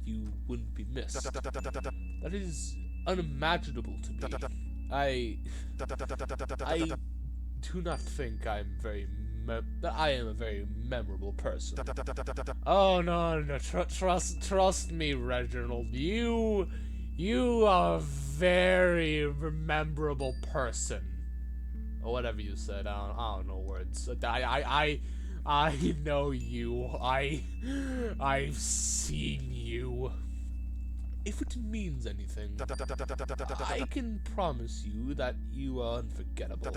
you wouldn't be missed. That is unimaginable to me. I do not think I am a very memorable person. Oh no, trust me, Reginald. You are a very memorable person. Or whatever you said. I don't know words. I know you. I've seen you. If it means anything, I can promise you that you are unforgettable.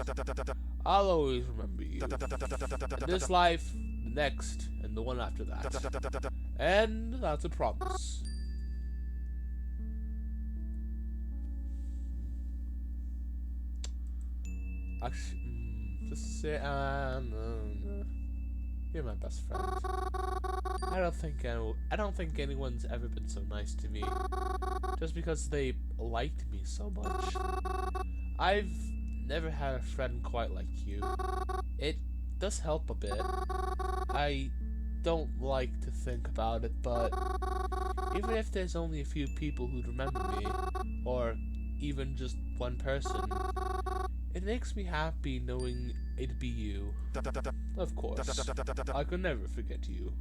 I'll always remember you. In this life, the next, and the one after that. And that's a promise. Actually, just say, you're my best friend. I don't think anyone's ever been so nice to me. Just because they liked me so much. I've never had a friend quite like you. It does help a bit. I don't like to think about it, but even if there's only a few people who'd remember me, or even just one person, it makes me happy knowing it'd be you. Of course, I could never forget you.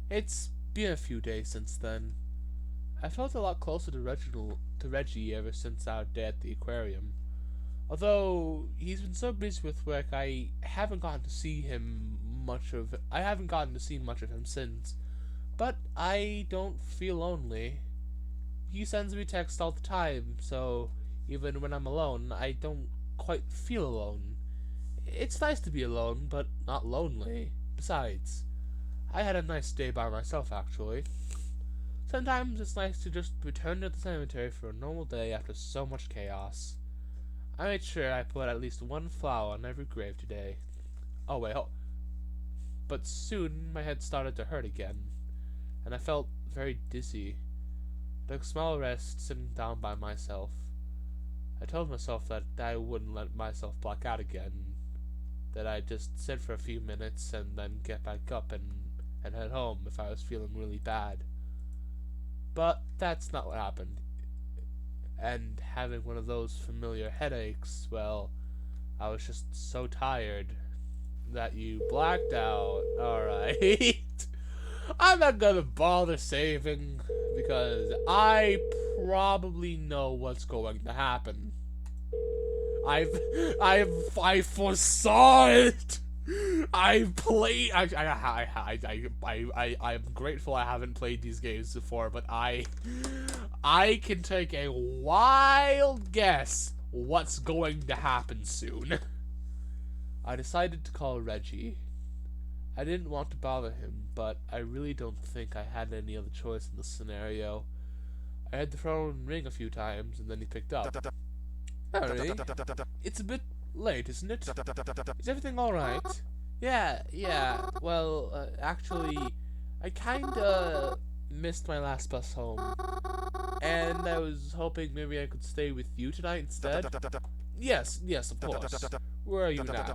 It's been a few days since then. I felt a lot closer to Reggie ever since our day at the aquarium. Although he's been so busy with work, I haven't gotten to see much of him since. But I don't feel lonely. He sends me texts all the time, so even when I'm alone, I don't quite feel alone. It's nice to be alone, but not lonely. Besides, I had a nice day by myself, actually. Sometimes it's nice to just return to the cemetery for a normal day after so much chaos. I made sure I put at least one flower on every grave today. Oh wait, but soon my head started to hurt again, and I felt very dizzy. I took a small rest sitting down by myself. I told myself that I wouldn't let myself black out again, that I'd just sit for a few minutes and then get back up and head home if I was feeling really bad. But that's not what happened. And having one of those familiar headaches, well, I was just so tired. that you blacked out. Alright. I'm not gonna bother saving because I probably know what's going to happen. I foresaw it. I've played. I'm grateful I haven't played these games before, but I can take a wild guess what's going to happen soon. I decided to call Reggie. I didn't want to bother him, but I really don't think I had any other choice in this scenario. I had the phone ring a few times, and then he picked up. Harry, it's a bit late, isn't it? Is everything alright? Yeah. Well, actually, I kinda missed my last bus home. And I was hoping maybe I could stay with you tonight instead. Yes, of course. Where are you now?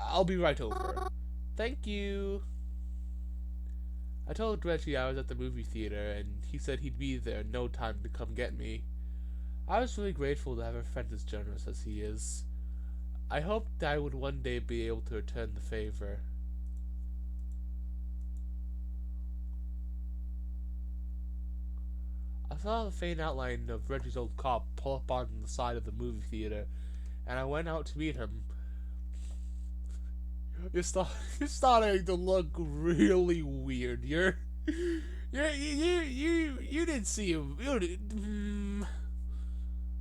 I'll be right over. Thank you. I told Reggie I was at the movie theater, and he said he'd be there in no time to come get me. I was really grateful to have a friend as generous as he is. I hoped I would one day be able to return the favor. I saw the faint outline of Reggie's old car pull up on the side of the movie theater, and I went out to meet him. You're starting to look really weird. You didn't see him.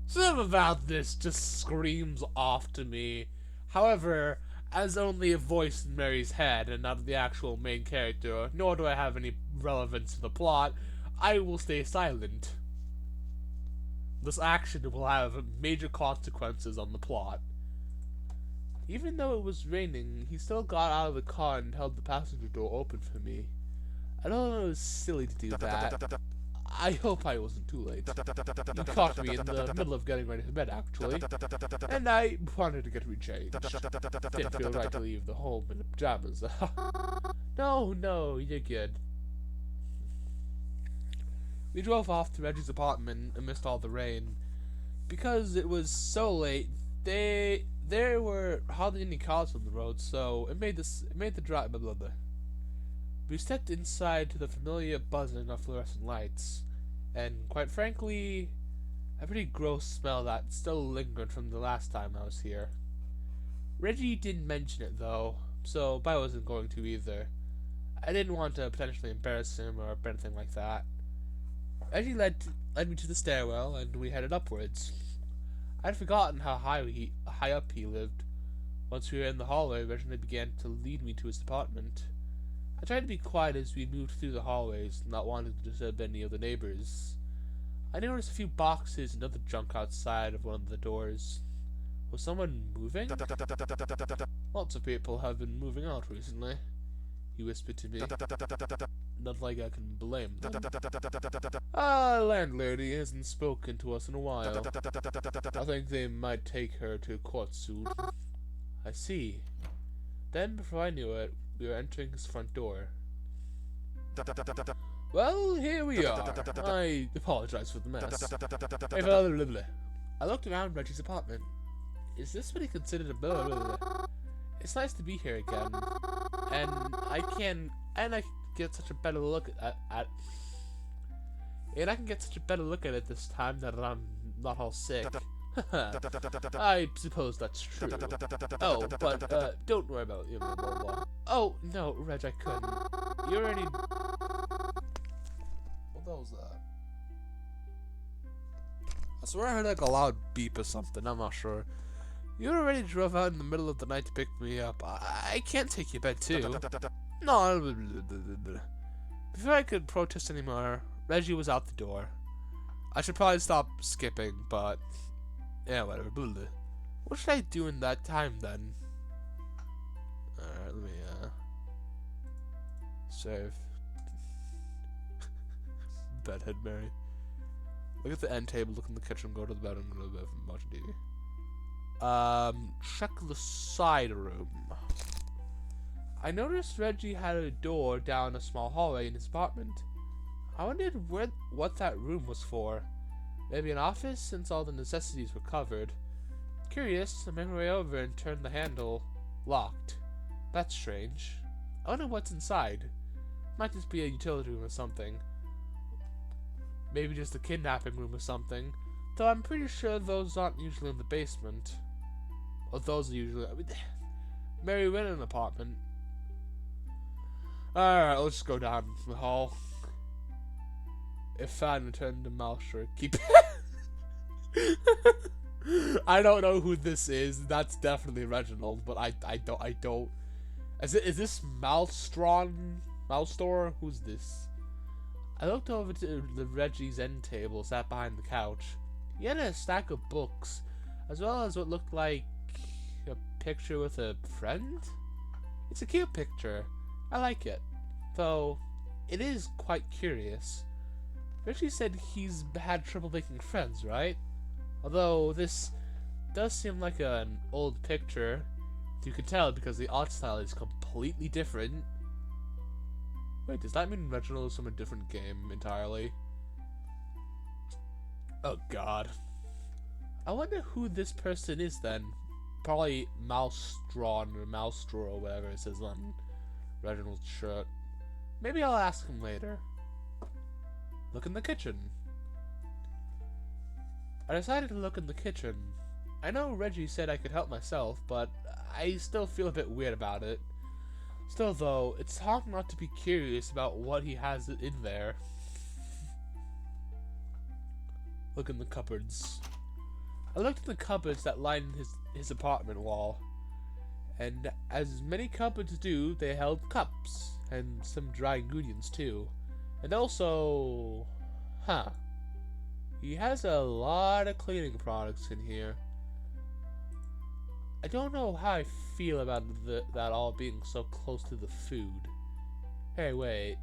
Something about this just screams off to me. However, as only a voice in Mary's head and not the actual main character, nor do I have any relevance to the plot, I will stay silent. This action will have major consequences on the plot. Even though it was raining, he still got out of the car and held the passenger door open for me. I know it was silly to do that. I hope I wasn't too late. You caught me in the middle of getting ready for bed, actually, and I wanted to get rechanged. Didn't feel right to leave the home in pajamas. No, you're good. We drove off to Reggie's apartment amidst all the rain. Because it was so late, there were hardly any cars on the road, so it made the drive. Blah, blah, blah. We stepped inside to the familiar buzzing of fluorescent lights, and quite frankly, a pretty gross smell that still lingered from the last time I was here. Reggie didn't mention it though, so I wasn't going to either. I didn't want to potentially embarrass him or anything like that. Reggie led me to the stairwell, and we headed upwards. I'd forgotten how high up he lived. Once we were in the hallway, Reginald began to lead me to his apartment. I tried to be quiet as we moved through the hallways, not wanting to disturb any of the neighbors. I noticed a few boxes and other junk outside of one of the doors. Was someone moving? Lots of people have been moving out recently, he whispered to me. Not like I can blame them. Landlady hasn't spoken to us in a while. I think they might take her to court soon. I see. Then, before I knew it, we were entering his front door. Well, here we are. I apologize for the mess. I looked around Reggie's apartment. Is this what he considered a blah, blah, blah? It's nice to be here again. And I can get such a better look at it this time that I'm not all sick. I suppose that's true. Oh, but don't worry about it. Blah, blah, blah. Oh no, Reg, I couldn't. You already. What the hell was that? I swear I heard like a loud beep or something. I'm not sure. You already drove out in the middle of the night to pick me up. I can't take you to bed too. No. Before I could protest anymore, Reggie was out the door. I should probably stop skipping, but yeah, whatever. What should I do in that time then? Alright, let me save. Bedhead Mary. Look at the end table, look in the kitchen, go to the bedroom, go to the bedroom, watch TV. Check the side room. I noticed Reggie had a door down a small hallway in his apartment. I wondered what that room was for. Maybe an office, since all the necessities were covered. Curious, I made my way over and turned the handle. Locked. That's strange. I wonder what's inside. Might just be a utility room or something. Maybe just a kidnapping room or something. Though I'm pretty sure those aren't usually in the basement. Or those are usually... I mean, Mary went in an apartment. Alright, let's just go down the hall. If I return to Malshire, keep... I don't know who this is. That's definitely Reginald, but I don't. Is this Malstor? Who's this? I looked over to the Reggie's end table, sat behind the couch. He had a stack of books, as well as what looked like a picture with a friend. It's a cute picture. I like it, though it is quite curious. Reggie said he's had trouble making friends, right? Although this does seem like an old picture, you can tell because the art style is completely different. Wait, does that mean Reginald is from a different game entirely? Oh god. I wonder who this person is then. Probably Malstron or Malstraw or whatever it says on Reginald's shirt. Maybe I'll ask him later. Look in the kitchen. I decided to look in the kitchen. I know Reggie said I could help myself, but I still feel a bit weird about it. Still though, it's hard not to be curious about what he has in there. Look in the cupboards. I looked in the cupboards that lined his apartment wall. And as many cupboards do, they held cups. And some dry ingredients too. And also... He has a lot of cleaning products in here. I don't know how I feel about that all being so close to the food. Hey, wait.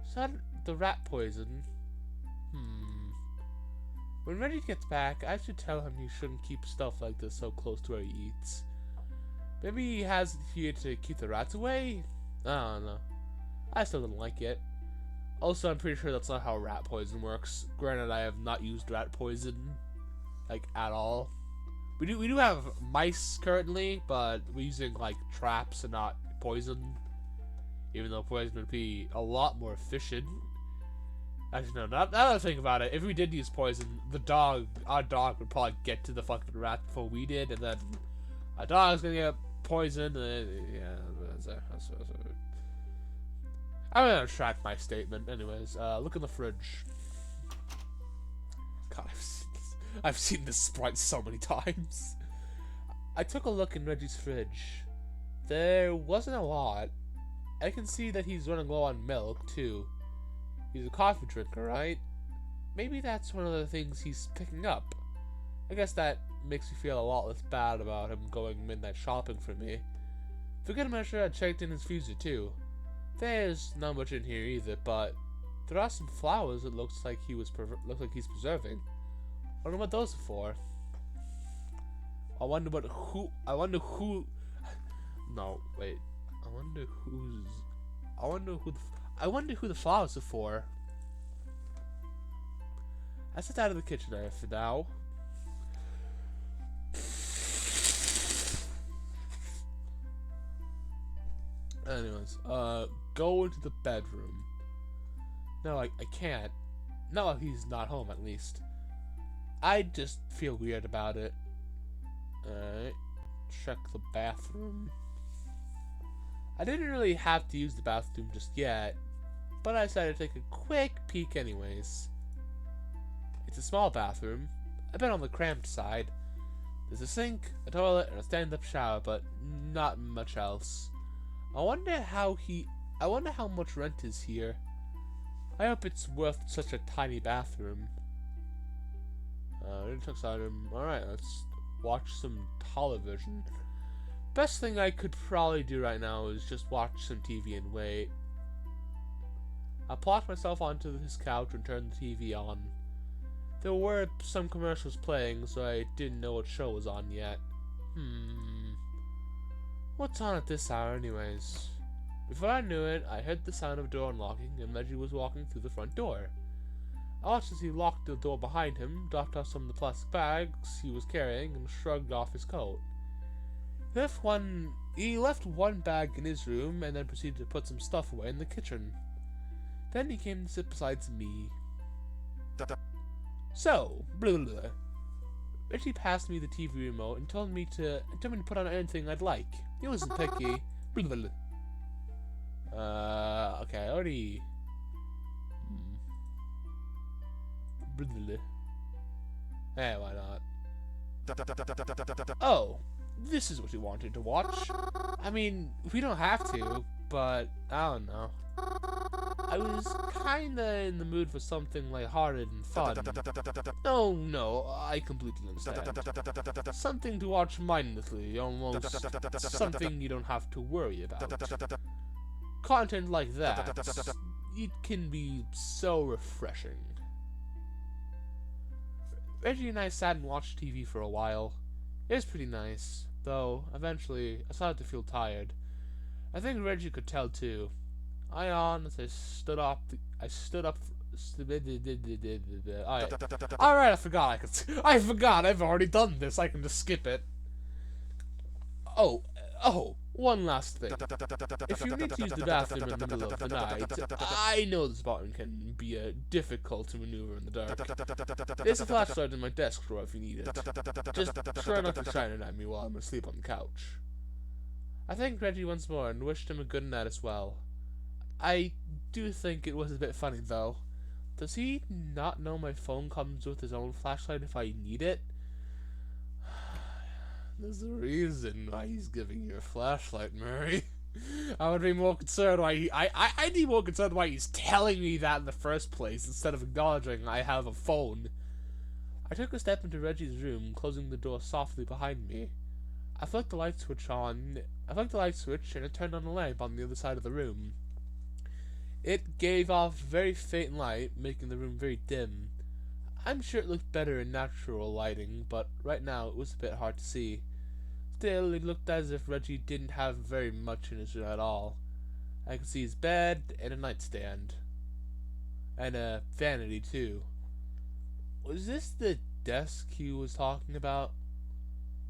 Is that the rat poison? When Reggie gets back, I should tell him he shouldn't keep stuff like this so close to where he eats. Maybe he has it here to keep the rats away? I don't know. I still don't like it. Also, I'm pretty sure that's not how rat poison works. Granted, I have not used rat poison, like, at all. We do have mice currently, but we're using, like, traps and not poison. Even though poison would be a lot more efficient. Actually, no, now that I think about it, if we did use poison, our dog would probably get to the fucking rat before we did, and then our dog's gonna get poisoned, and yeah, that's I'm gonna retract my statement. Anyways, look in the fridge. God, I've seen this sprite so many times. I took a look in Reggie's fridge. There wasn't a lot. I can see that he's running low on milk, too. He's a coffee drinker, right? Maybe that's one of the things he's picking up. I guess that makes me feel a lot less bad about him going midnight shopping for me. For good measure, I checked in his freezer, too. There's not much in here either, but there are some flowers it looks like he's preserving. I wonder what those are for. I wonder who the flowers are for. I sit out of the kitchen area for now. Anyways, go into the bedroom. No, I can't. Not while he's not home, at least. I just feel weird about it. Alright. Check the bathroom. I didn't really have to use the bathroom just yet, but I decided to take a quick peek anyways. It's a small bathroom, a bit on the cramped side. There's a sink, a toilet, and a stand-up shower, but not much else. I wonder how much rent is here. I hope it's worth such a tiny bathroom. Alright, let's watch some television. Best thing I could probably do right now is just watch some TV and wait. I plopped myself onto his couch and turned the TV on. There were some commercials playing, so I didn't know what show was on yet. What's on at this hour anyways? Before I knew it, I heard the sound of a door unlocking, and Reggie was walking through the front door. I watched as he locked the door behind him, dropped off some of the plastic bags he was carrying, and shrugged off his coat. He left one bag in his room and then proceeded to put some stuff away in the kitchen. Then he came to sit beside me. So, blah blah blah. Reggie passed me the TV remote and told me to put on anything I'd like. He wasn't picky. Blah blah blah. Okay, I already. Blah blah blah. Eh, why not? Oh, this is what you wanted to watch. I mean, we don't have to, but I don't know. I was kinda in the mood for something lighthearted and fun. No, I completely understand. Something to watch mindlessly, almost something you don't have to worry about. Content like that, it can be so refreshing. Reggie and I sat and watched TV for a while. It was pretty nice, though eventually I started to feel tired. I think Reggie could tell too. I yawned as I stood up. Alright, I forgot. I've already done this. I can just skip it. Oh, one last thing. If you need to use the bathroom in the middle of the night, I know this button can be difficult to maneuver in the dark. There's a flashlight in my desk drawer if you need it. Just try not to shine it at me while I'm asleep on the couch. I thanked Reggie once more and wished him a good night as well. I do think it was a bit funny though. Does he not know my phone comes with his own flashlight if I need it? There's a reason why he's giving you a flashlight, Mary. I would be more concerned why I'd be more concerned why he's telling me that in the first place instead of acknowledging I have a phone. I took a step into Reggie's room, closing the door softly behind me. I flicked the light switch and it turned on a lamp on the other side of the room. It gave off very faint light, making the room very dim. I'm sure it looked better in natural lighting, but right now it was a bit hard to see. Still, it looked as if Reggie didn't have very much in his room at all. I could see his bed and a nightstand. And a vanity, too. Was this the desk he was talking about?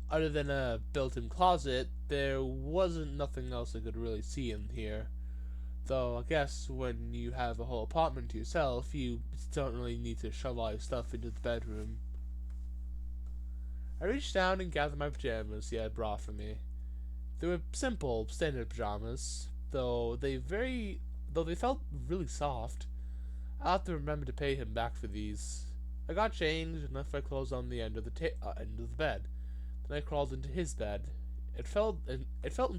Other than a built-in closet, there wasn't nothing else I could really see in here. Though, I guess when you have a whole apartment to yourself, you don't really need to shove all your stuff into the bedroom. I reached down and gathered my pajamas he had brought for me. They were simple, standard pajamas, though they felt really soft. I'll have to remember to pay him back for these. I got changed and left my clothes on the end of the bed. Then I crawled into his bed. It felt and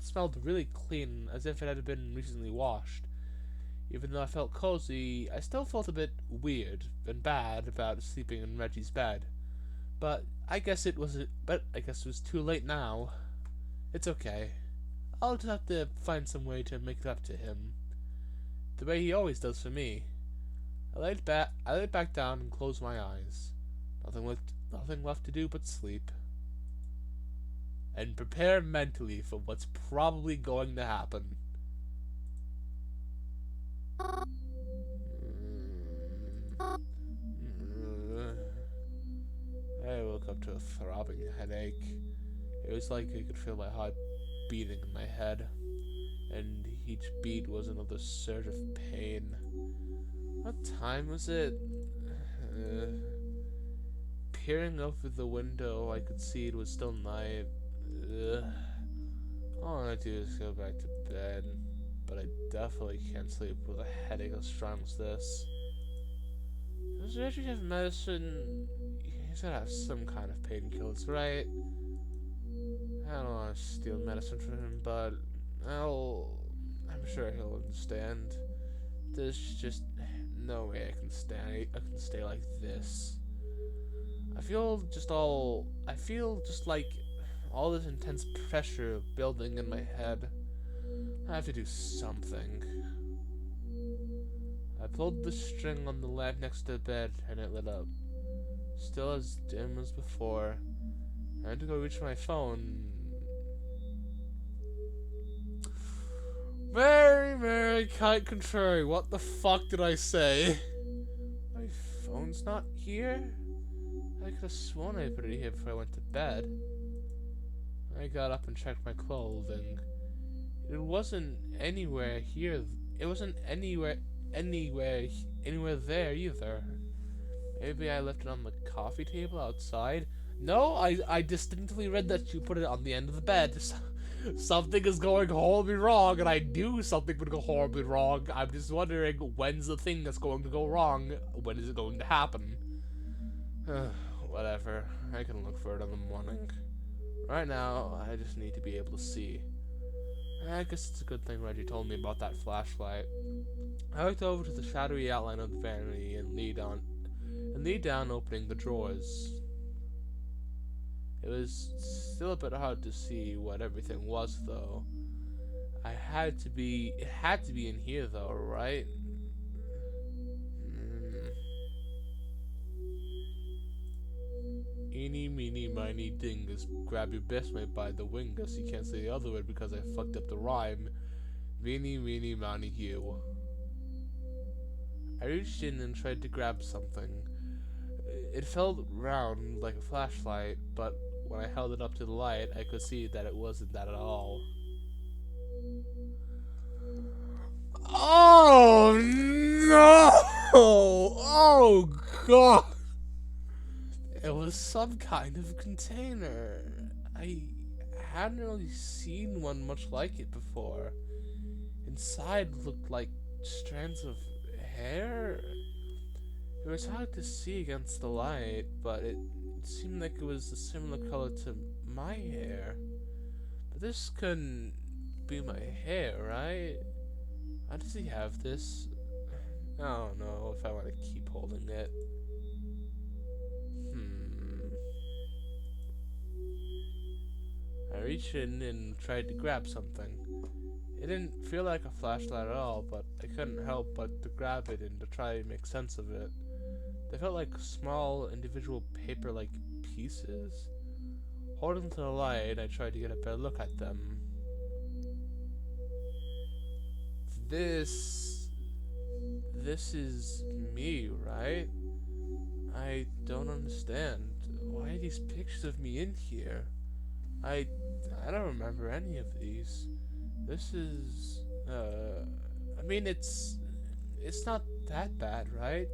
smelled really clean, as if it had been recently washed. Even though I felt cozy, I still felt a bit weird and bad about sleeping in Reggie's bed. But I guess it was too late now. It's okay. I'll just have to find some way to make it up to him, the way he always does for me. I laid back down and closed my eyes. Nothing left to do but sleep. And prepare mentally for what's probably going to happen. I woke up to a throbbing headache. It was like I could feel my heart beating in my head, and each beat was another surge of pain. What time was it? Peering over the window, I could see it was still night. All I want to do is go back to bed, but I definitely can't sleep with a headache as strong as this. Does Reggie have medicine? He's gotta have some kind of painkillers, right? I don't want to steal medicine from him, but I'm sure he'll understand. There's just no way I can stay like this. I feel just like all this intense pressure building in my head. I have to do something. I pulled the string on the lamp next to the bed and it lit up. Still as dim as before. I had to go reach my phone. Very, quite contrary. What the fuck did I say? My phone's not here? I could have sworn I put it here before I went to bed. I got up and checked my clothing. It wasn't anywhere here. It wasn't anywhere there either. Maybe I left it on the coffee table outside. No, I distinctly read that you put it on the end of the bed. Something is going horribly wrong, and I knew something would go horribly wrong. I'm just wondering, when's the thing that's going to go wrong? When is it going to happen? Whatever. I can look for it in the morning. Right now, I just need to be able to see. I guess it's a good thing Reggie told me about that flashlight. I looked over to the shadowy outline of the vanity and leaned down, opening the drawers. It was still a bit hard to see what everything was, though. It had to be in here, though, right? Eeny, meeny, miny, dingus. Grab your best mate by the wingus. You can't say the other word because I fucked up the rhyme. Meeny, meeny, miny, you. I reached in and tried to grab something. It felt round like a flashlight, but when I held it up to the light, I could see that it wasn't that at all. Oh no! Oh god! It was some kind of container. I hadn't really seen one much like it before. Inside looked like strands of hair. It was hard to see against the light, but it seemed like it was a similar color to my hair. But this couldn't be my hair, right? Why does he have this? I don't know if I want to keep holding it. I reached in and tried to grab something. It didn't feel like a flashlight at all, but I couldn't help but to grab it and to try to make sense of it. They felt like small, individual paper-like pieces. Holding to the light, I tried to get a better look at them. This is me, right? I don't understand. Why are these pictures of me in here? I don't remember any of these. This is, I mean, it's not that bad, right?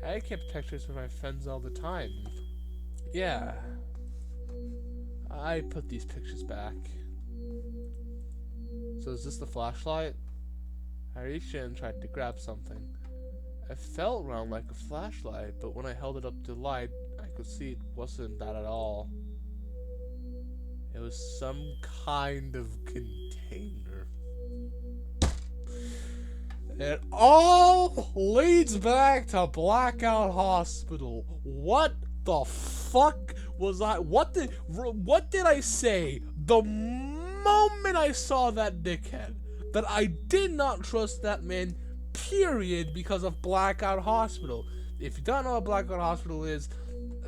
I kept pictures with my friends all the time. Yeah. I put these pictures back. So is this the flashlight? I reached in and tried to grab something. It felt round like a flashlight, but when I held it up to the light, I could see it wasn't that at all. It was some kind of container. It all leads back to Blackout Hospital. What the fuck was I? What did I say the moment I saw that dickhead? That I did not trust that man, period, because of Blackout Hospital. If you don't know what Blackout Hospital is,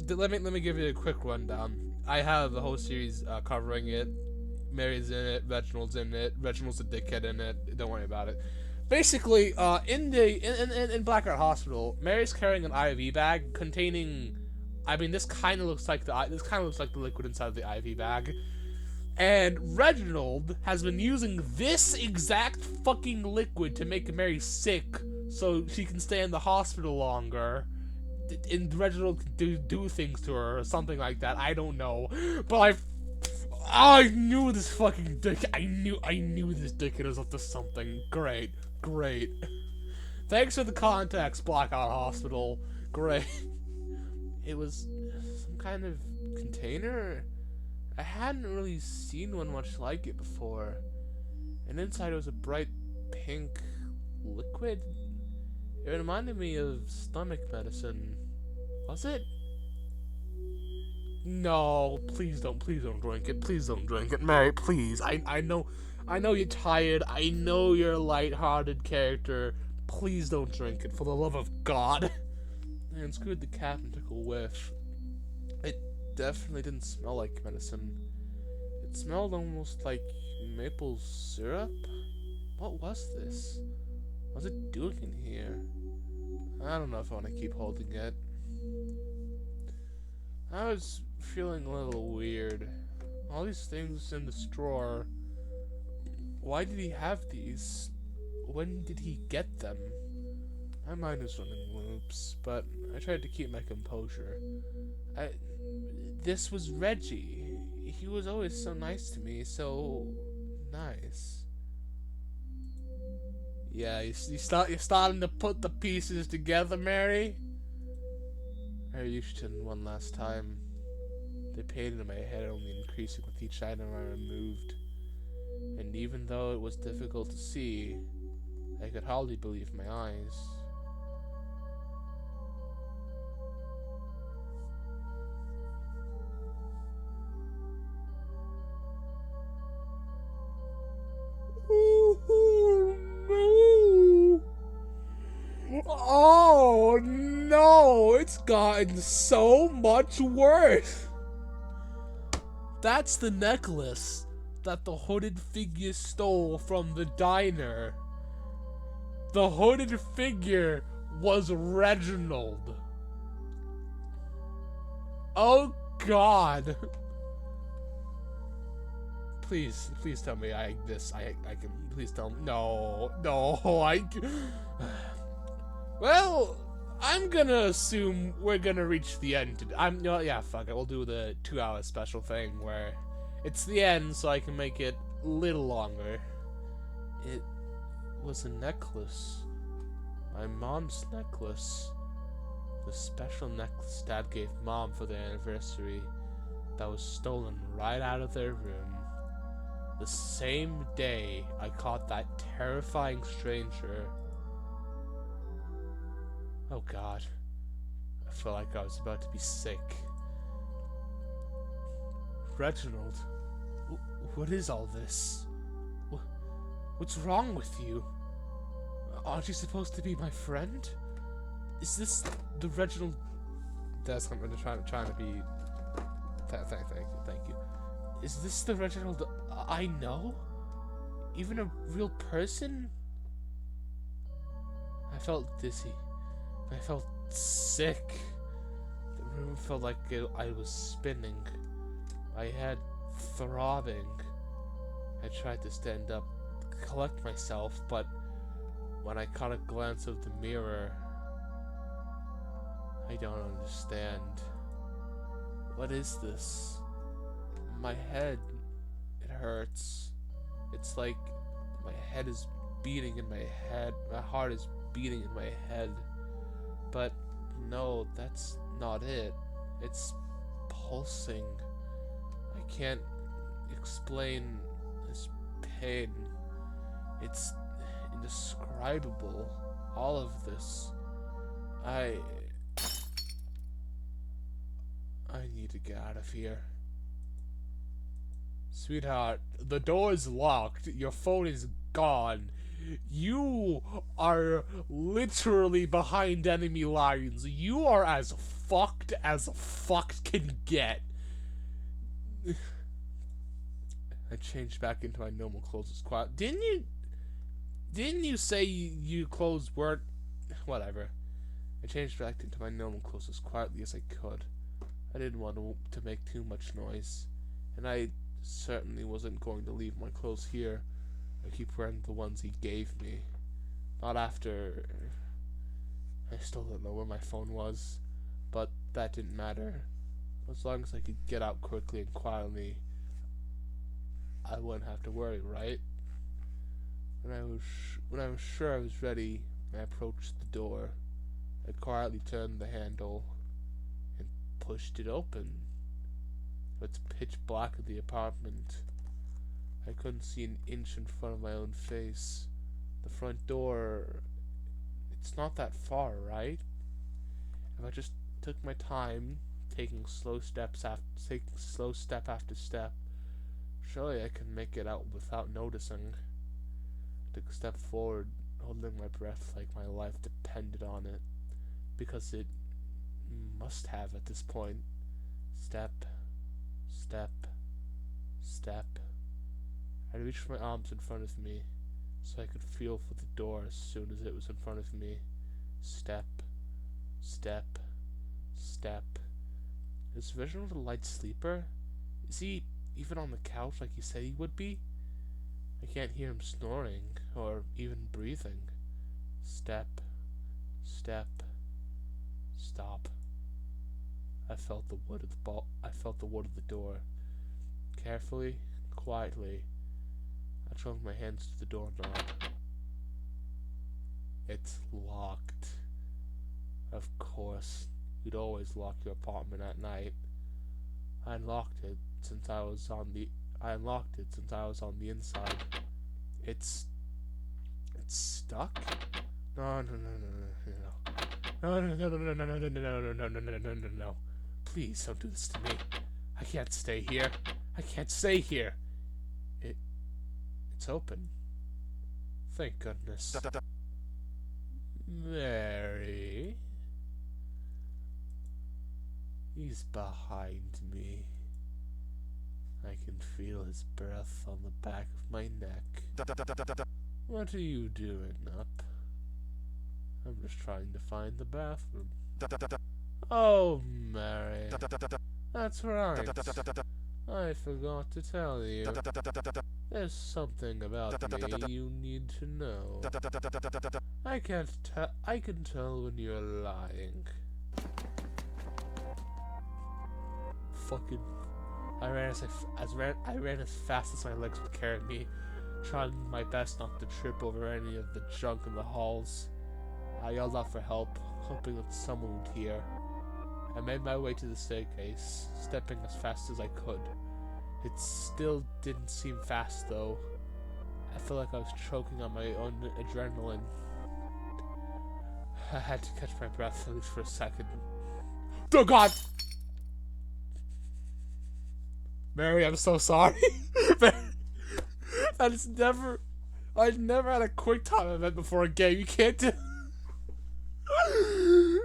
let me give you a quick rundown. I have the whole series covering it. Mary's in it, Reginald's in it, Reginald's a dickhead in it. Don't worry about it. Basically, in Blackout Hospital, Mary's carrying an IV bag containing. I mean, this kind of looks like the liquid inside of the IV bag. And Reginald has been using this exact fucking liquid to make Mary sick, so she can stay in the hospital longer. And Reginald can do things to her or something like that. I don't know, but I knew this fucking dick. I knew this dickhead was up to something. Great. Thanks for the context, Blackout Hospital. Great. It was some kind of container. I hadn't really seen one much like it before. And inside it was a bright pink liquid. It reminded me of stomach medicine. Was it? No, please don't drink it. Please don't drink it, Mary, please. I know you're tired. I know you're a light-hearted character. Please don't drink it, for the love of God. And screwed the cap and took a whiff. It definitely didn't smell like medicine. It smelled almost like maple syrup. What was this? What's it doing in here? I don't know if I want to keep holding it. I was feeling a little weird. All these things in this drawer. Why did he have these? When did he get them? My mind was running loops, but I tried to keep my composure. This was Reggie. He was always so nice to me, so nice. Yeah, you're starting to put the pieces together, Mary? I reached in one last time. The pain in my head only increasing with each item I removed. And even though it was difficult to see, I could hardly believe my eyes. Oh no, it's gotten so much worse. That's the necklace that the hooded figure stole from the diner. The hooded figure was Reginald. Oh God. Please tell me I can, please tell me. No, well, I'm gonna assume we're gonna reach the end. Yeah, fuck it, we'll do the 2-hour special thing where it's the end so I can make it a little longer. It was a necklace. My mom's necklace. The special necklace Dad gave Mom for their anniversary that was stolen right out of their room. The same day I caught that terrifying stranger. Oh God. I felt like I was about to be sick. Reginald, what is all this? What's wrong with you? Aren't you supposed to be my friend? Is this the Reginald? That's what I'm trying to be. Thank you. Is this the Reginald I know? Even a real person? I felt dizzy. I felt sick. The room felt like I was spinning. My head throbbing. I tried to stand up, collect myself, but when I caught a glance of the mirror, I don't understand. What is this? My head, it hurts. It's like my head is beating in my head. My heart is beating in my head. But no, that's not it. It's pulsing. I can't explain this pain. It's indescribable. All of this. I need to get out of here. Sweetheart, the door is locked. Your phone is gone. You are literally behind enemy lines. You are as fucked can get. I changed back into my normal clothes as quiet. Didn't you say you clothes weren't... Whatever. I changed back into my normal clothes as quietly as I could. I didn't want to make too much noise. And I certainly wasn't going to leave my clothes here. I keep wearing the ones he gave me. Not after... I still don't know where my phone was. But that didn't matter. As long as I could get out quickly and quietly, I wouldn't have to worry, right? When I was sure I was ready, I approached the door. I quietly turned the handle and pushed it open. It's pitch black in the apartment. I couldn't see an inch in front of my own face. The front door, it's not that far, right? If I just took my time, taking slow step after step, surely I can make it out without noticing. I took a step forward, holding my breath like my life depended on it, because it must have at this point. Step, step, step. I reached my arms in front of me, so I could feel for the door as soon as it was in front of me. Step, step, step. Is Reginald a light sleeper? Is he even on the couch like he said he would be? I can't hear him snoring, or even breathing. Step, step, stop. I felt the wood of the door. Carefully, quietly, I drove my hands to the doorknob. It's locked. Of course, you'd always lock your apartment at night. I unlocked it since I was on the inside. It's stuck? No. No. Please don't do this to me. I can't stay here. It's open. Thank goodness. Mary. He's behind me. I can feel his breath on the back of my neck. What are you doing up? I'm just trying to find the bathroom. Oh, Mary. That's right. I forgot to tell you. There's something about me you need to know. I can tell when you're lying. Fucking... I ran as fast as my legs would carry me, trying my best not to trip over any of the junk in the halls. I yelled out for help, hoping that someone would hear. I made my way to the staircase, stepping as fast as I could. It still didn't seem fast, though. I felt like I was choking on my own adrenaline. I had to catch my breath, at least for a second. Oh, God! Mary, I'm so sorry. I've never had a quick time event before a game. You can't do...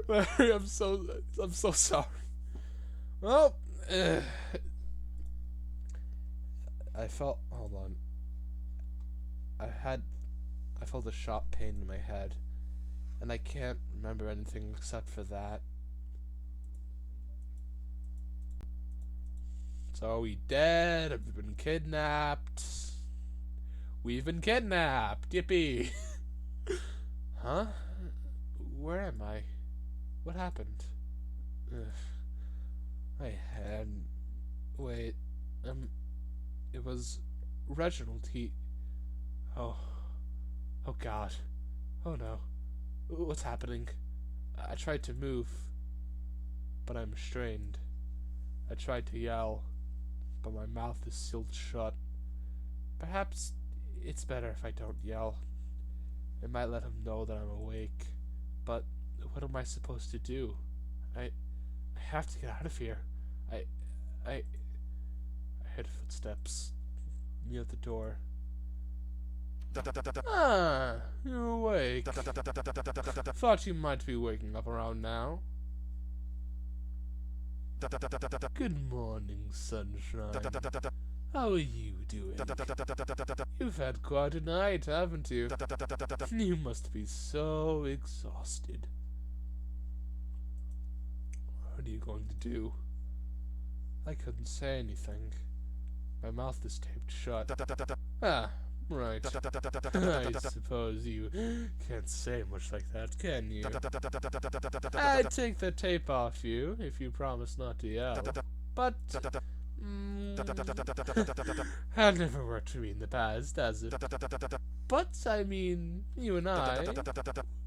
Mary, I'm so sorry. Well, hold on. I felt a sharp pain in my head, and I can't remember anything except for that. So are we dead? Have we been kidnapped? We've been kidnapped! Yippee! Huh? Where am I? What happened? My head... Wait... It was... Reginald, Oh God. Oh no. What's happening? I tried to move, but I'm restrained. I tried to yell, but my mouth is sealed shut. Perhaps it's better if I don't yell. It might let him know that I'm awake. But what am I supposed to do? I have to get out of here. I heard footsteps near the door. Ah, you're awake. Thought you might be waking up around now. Good morning, sunshine. How are you doing? You've had quite a night, haven't you? You must be so exhausted. What are you going to do? I couldn't say anything. My mouth is taped shut. Ah, right. I suppose you can't say much like that, can you? I'd take the tape off you if you promise not to yell. But that never worked for me in the past, has it? But, I mean, you and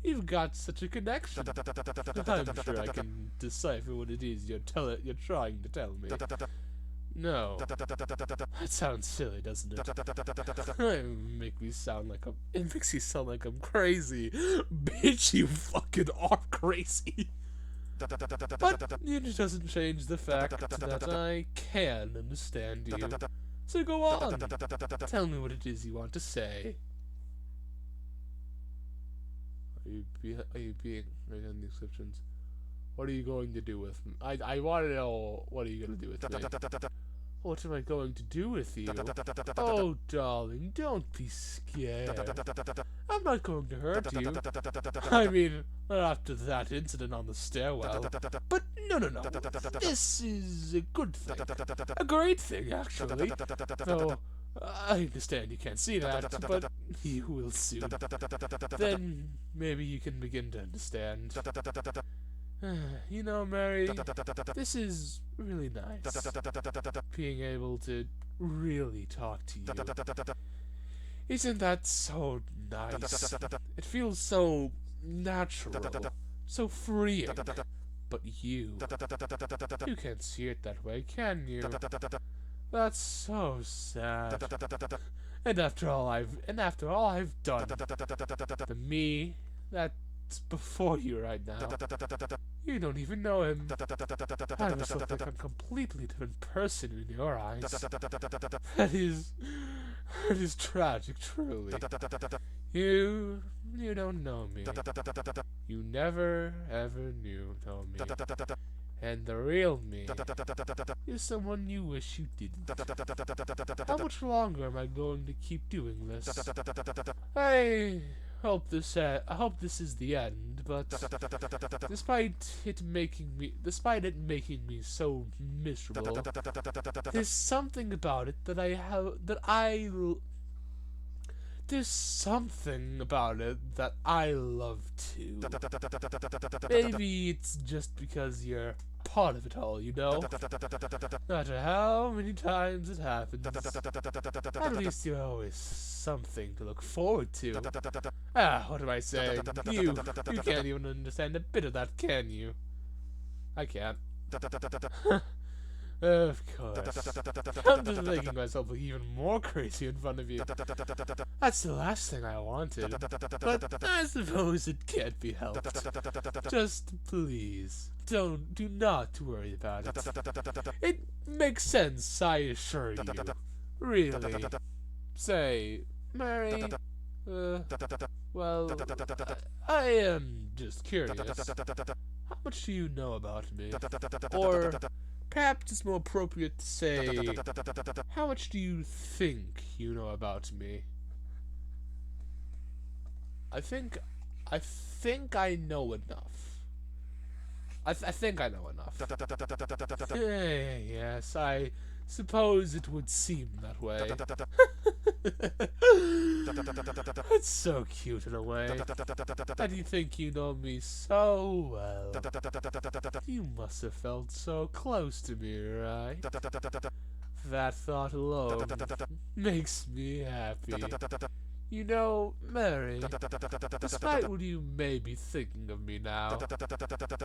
you've got such a connection. I'm sure I can decipher what it is you're trying to tell me. No. That sounds silly, doesn't it? It makes me sound like I'm crazy. Bitch, you fucking are crazy. But it doesn't change the fact that I can understand you. So go on. Tell me what it is you want to say. Are you being right on the exceptions? What are you going to do with me? I want to know, what are you going to do with me? What am I going to do with you? Oh, darling, don't be scared. I'm not going to hurt you. I mean, not after that incident on the stairwell. But no. This is a good thing. A great thing, actually. Though, I understand you can't see that, but you will soon. Then, maybe you can begin to understand. You know, Mary, this is really nice. Being able to really talk to you. Isn't that so nice? It feels so natural, so freeing. But you can't see it that way, can you? That's so sad. And after all I've done, the me that's before you right now, you don't even know him. I must look like a completely different person in your eyes. That is tragic, truly. You don't know me. You never ever know me. And the real me is someone you wish you didn't. How much longer am I going to keep doing this? I hope this is the end, but despite it making me so miserable, there's something about it there's something about it that I love too. Maybe it's just because you're part of it all, you know? No matter how many times it happens, at least you're always something to look forward to. What am I saying? You can't even understand a bit of that, can you? I can't. Of course. I'm just making myself look even more crazy in front of you. That's the last thing I wanted. But I suppose it can't be helped. Just please, do not worry about it. It makes sense, I assure you. Really. Say, Mary, well, I am just curious. How much do you know about me? Or perhaps it's more appropriate to say, how much do you think you know about me? I think I know enough. I think I know enough. Yes, I suppose it would seem that way. It's so cute in a way. And you think you know me so well. You must have felt so close to me, right? That thought alone makes me happy. You know, Mary, despite what you may be thinking of me now,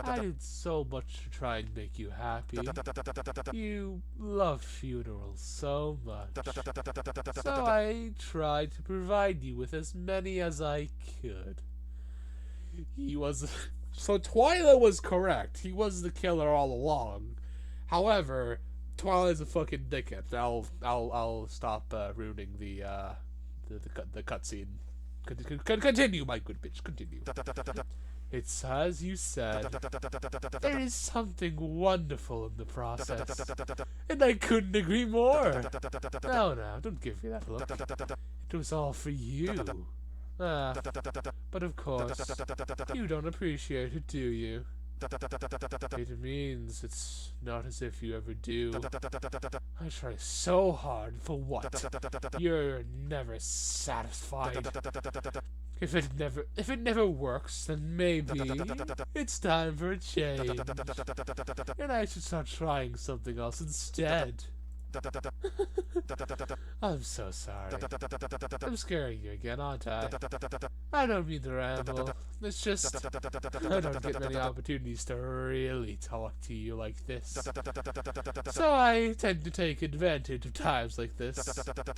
I did so much to try and make you happy. You love funerals so much. So I tried to provide you with as many as I could. So Twyla was correct. He was the killer all along. However, Twyla's a fucking dickhead. I'll stop ruining the cutscene. Continue, my good bitch. Continue. It's as you said. There is something wonderful in the process, and I couldn't agree more. No, don't give me that look. It was all for you. But of course, you don't appreciate it, do you? It means it's not as if you ever do. I try so hard, for what? You're never satisfied. If it never works, then maybe it's time for a change. And I should start trying something else instead. I'm so sorry. I'm scaring you again, aren't I? I don't mean to ramble. It's just I don't get many opportunities to really talk to you like this. So I tend to take advantage of times like this.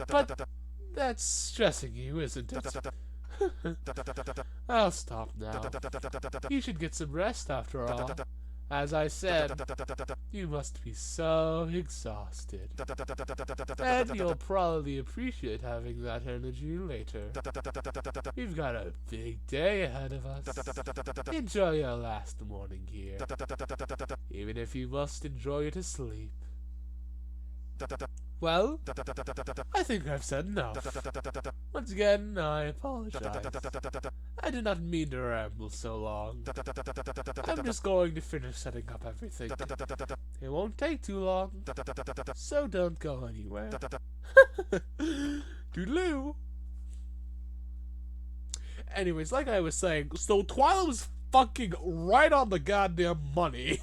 But that's stressing you, isn't it? I'll stop now. You should get some rest after all. As I said, you must be so exhausted. And you'll probably appreciate having that energy later. We've got a big day ahead of us. Enjoy your last morning here. Even if you must enjoy it asleep. Well, I think I've said enough. Once again, I apologize. I did not mean to ramble so long. I'm just going to finish setting up everything. It won't take too long, so don't go anywhere. Toodaloo! Anyways, like I was saying, so Twyla was fucking right on the goddamn money.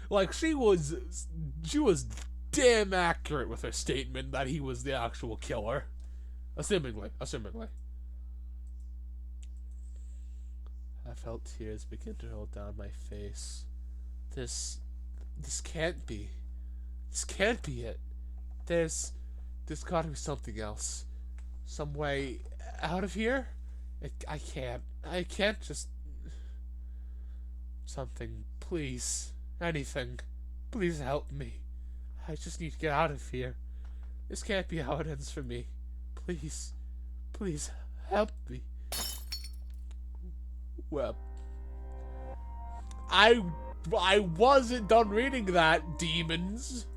Like, she was damn accurate with her statement that he was the actual killer. Assumingly. I felt tears begin to roll down my face. This can't be. This can't be it. There's gotta be something else. Some way out of here? I can't just... Something, please. Anything. Please help me. I just need to get out of here. This can't be how it ends for me. Please. Please, help me. Well, I wasn't done reading that, demons.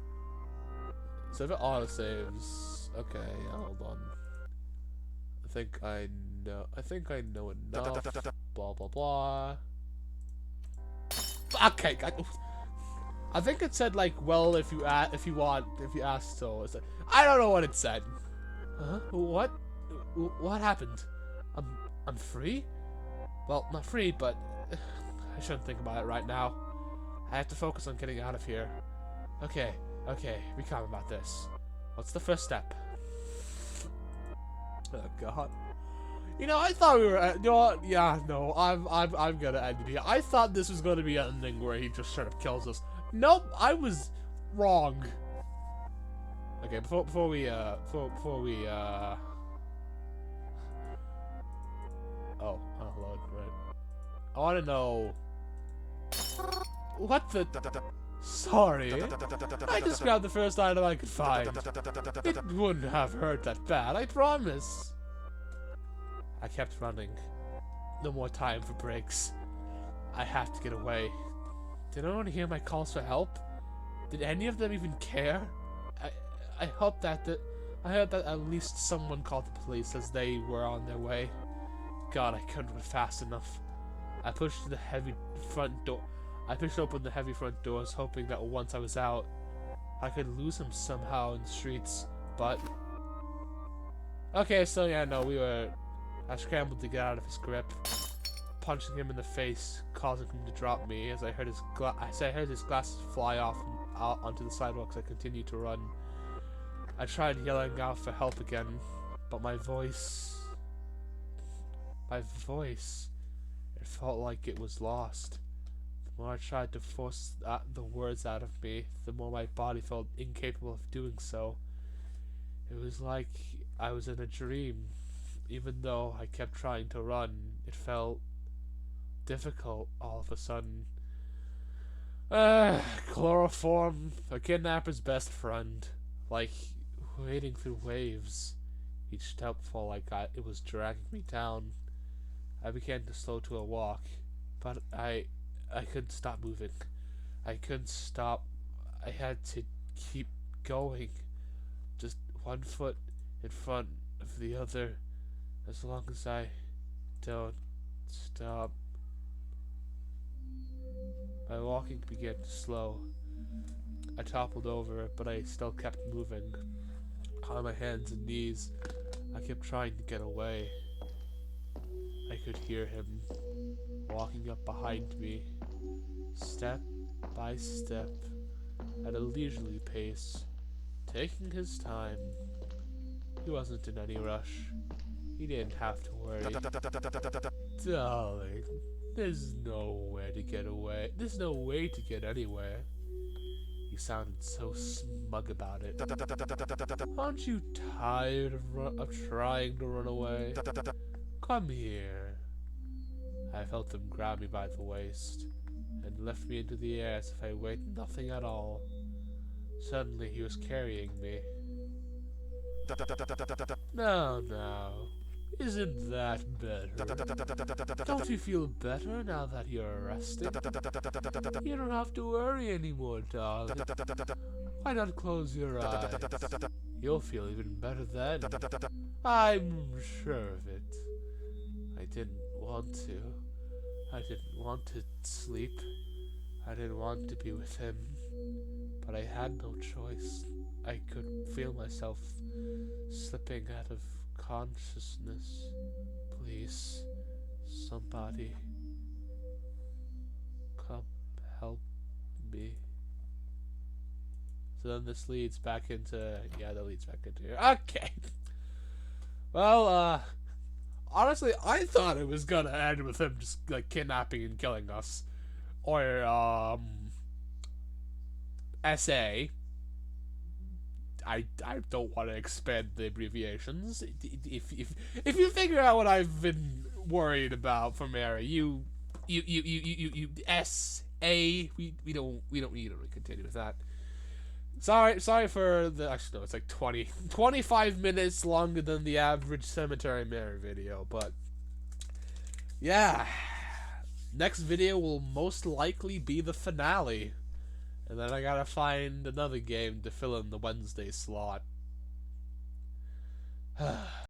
So if it autosaves, okay, hold on. I think I know enough. Blah blah blah. Okay, I think it said like, well, if you ask so. I don't know what it said. Huh? What happened? I'm free? Well, not free, but I shouldn't think about it right now. I have to focus on getting out of here. Okay, be calm about this. What's the first step? Oh God. You know, I thought we were. You know what? Yeah, no, I'm gonna end it here. I thought this was gonna be an ending where he just straight up kills us. Nope, I was wrong. Okay, before we oh, load, right. I want to know what the. Sorry, I just grabbed the first item I could find. It wouldn't have hurt that bad, I promise. I kept running. No more time for breaks. I have to get away. Did anyone hear my calls for help? Did any of them even care? I hope that at least someone called the police as they were on their way. God, I couldn't run fast enough. I pushed open the heavy front doors, hoping that once I was out, I could lose him somehow in the streets. But okay, so yeah, no, I scrambled to get out of his grip, punching him in the face, causing him to drop me as I heard his glasses fly off onto the sidewalk as I continued to run. I tried yelling out for help again, but my voice, it felt like it was lost. The more I tried to force the words out of me, the more my body felt incapable of doing so. It was like I was in a dream. Even though I kept trying to run, it felt difficult all of a sudden. Chloroform, a kidnapper's best friend. Like, wading through waves. Each step felt like it was dragging me down. I began to slow to a walk, but I couldn't stop moving. I couldn't stop. I had to keep going. Just one foot in front of the other. As long as I don't stop. My walking began to slow. I toppled over, but I still kept moving. On my hands and knees, I kept trying to get away. I could hear him walking up behind me, step by step, at a leisurely pace, taking his time. He wasn't in any rush. He didn't have to worry. Darling, there's nowhere to get away. There's no way to get anywhere. He sounded so smug about it. Aren't you tired of trying to run away? Come here. I felt him grab me by the waist and lift me into the air as if I weighed nothing at all. Suddenly he was carrying me. No. Isn't that better? Don't you feel better now that you're arrested? You don't have to worry anymore, darling. Why not close your eyes? You'll feel even better then. I'm sure of it. I didn't want to. I didn't want to sleep. I didn't want to be with him. But I had no choice. I could feel myself slipping out of consciousness. Please, somebody, come help me. So then this leads back into, yeah, that leads back into here. Okay. Well, honestly, I thought it was gonna end with him just, like, kidnapping and killing us. Or, SA. I don't want to expand the abbreviations. If you figure out what I've been worried about for Mary, you SA. We don't need to continue with that. Sorry for the, actually no, it's like 25 minutes longer than the average Cemetary Mary video, but yeah. Next video will most likely be the finale. And then I gotta find another game to fill in the Wednesday slot.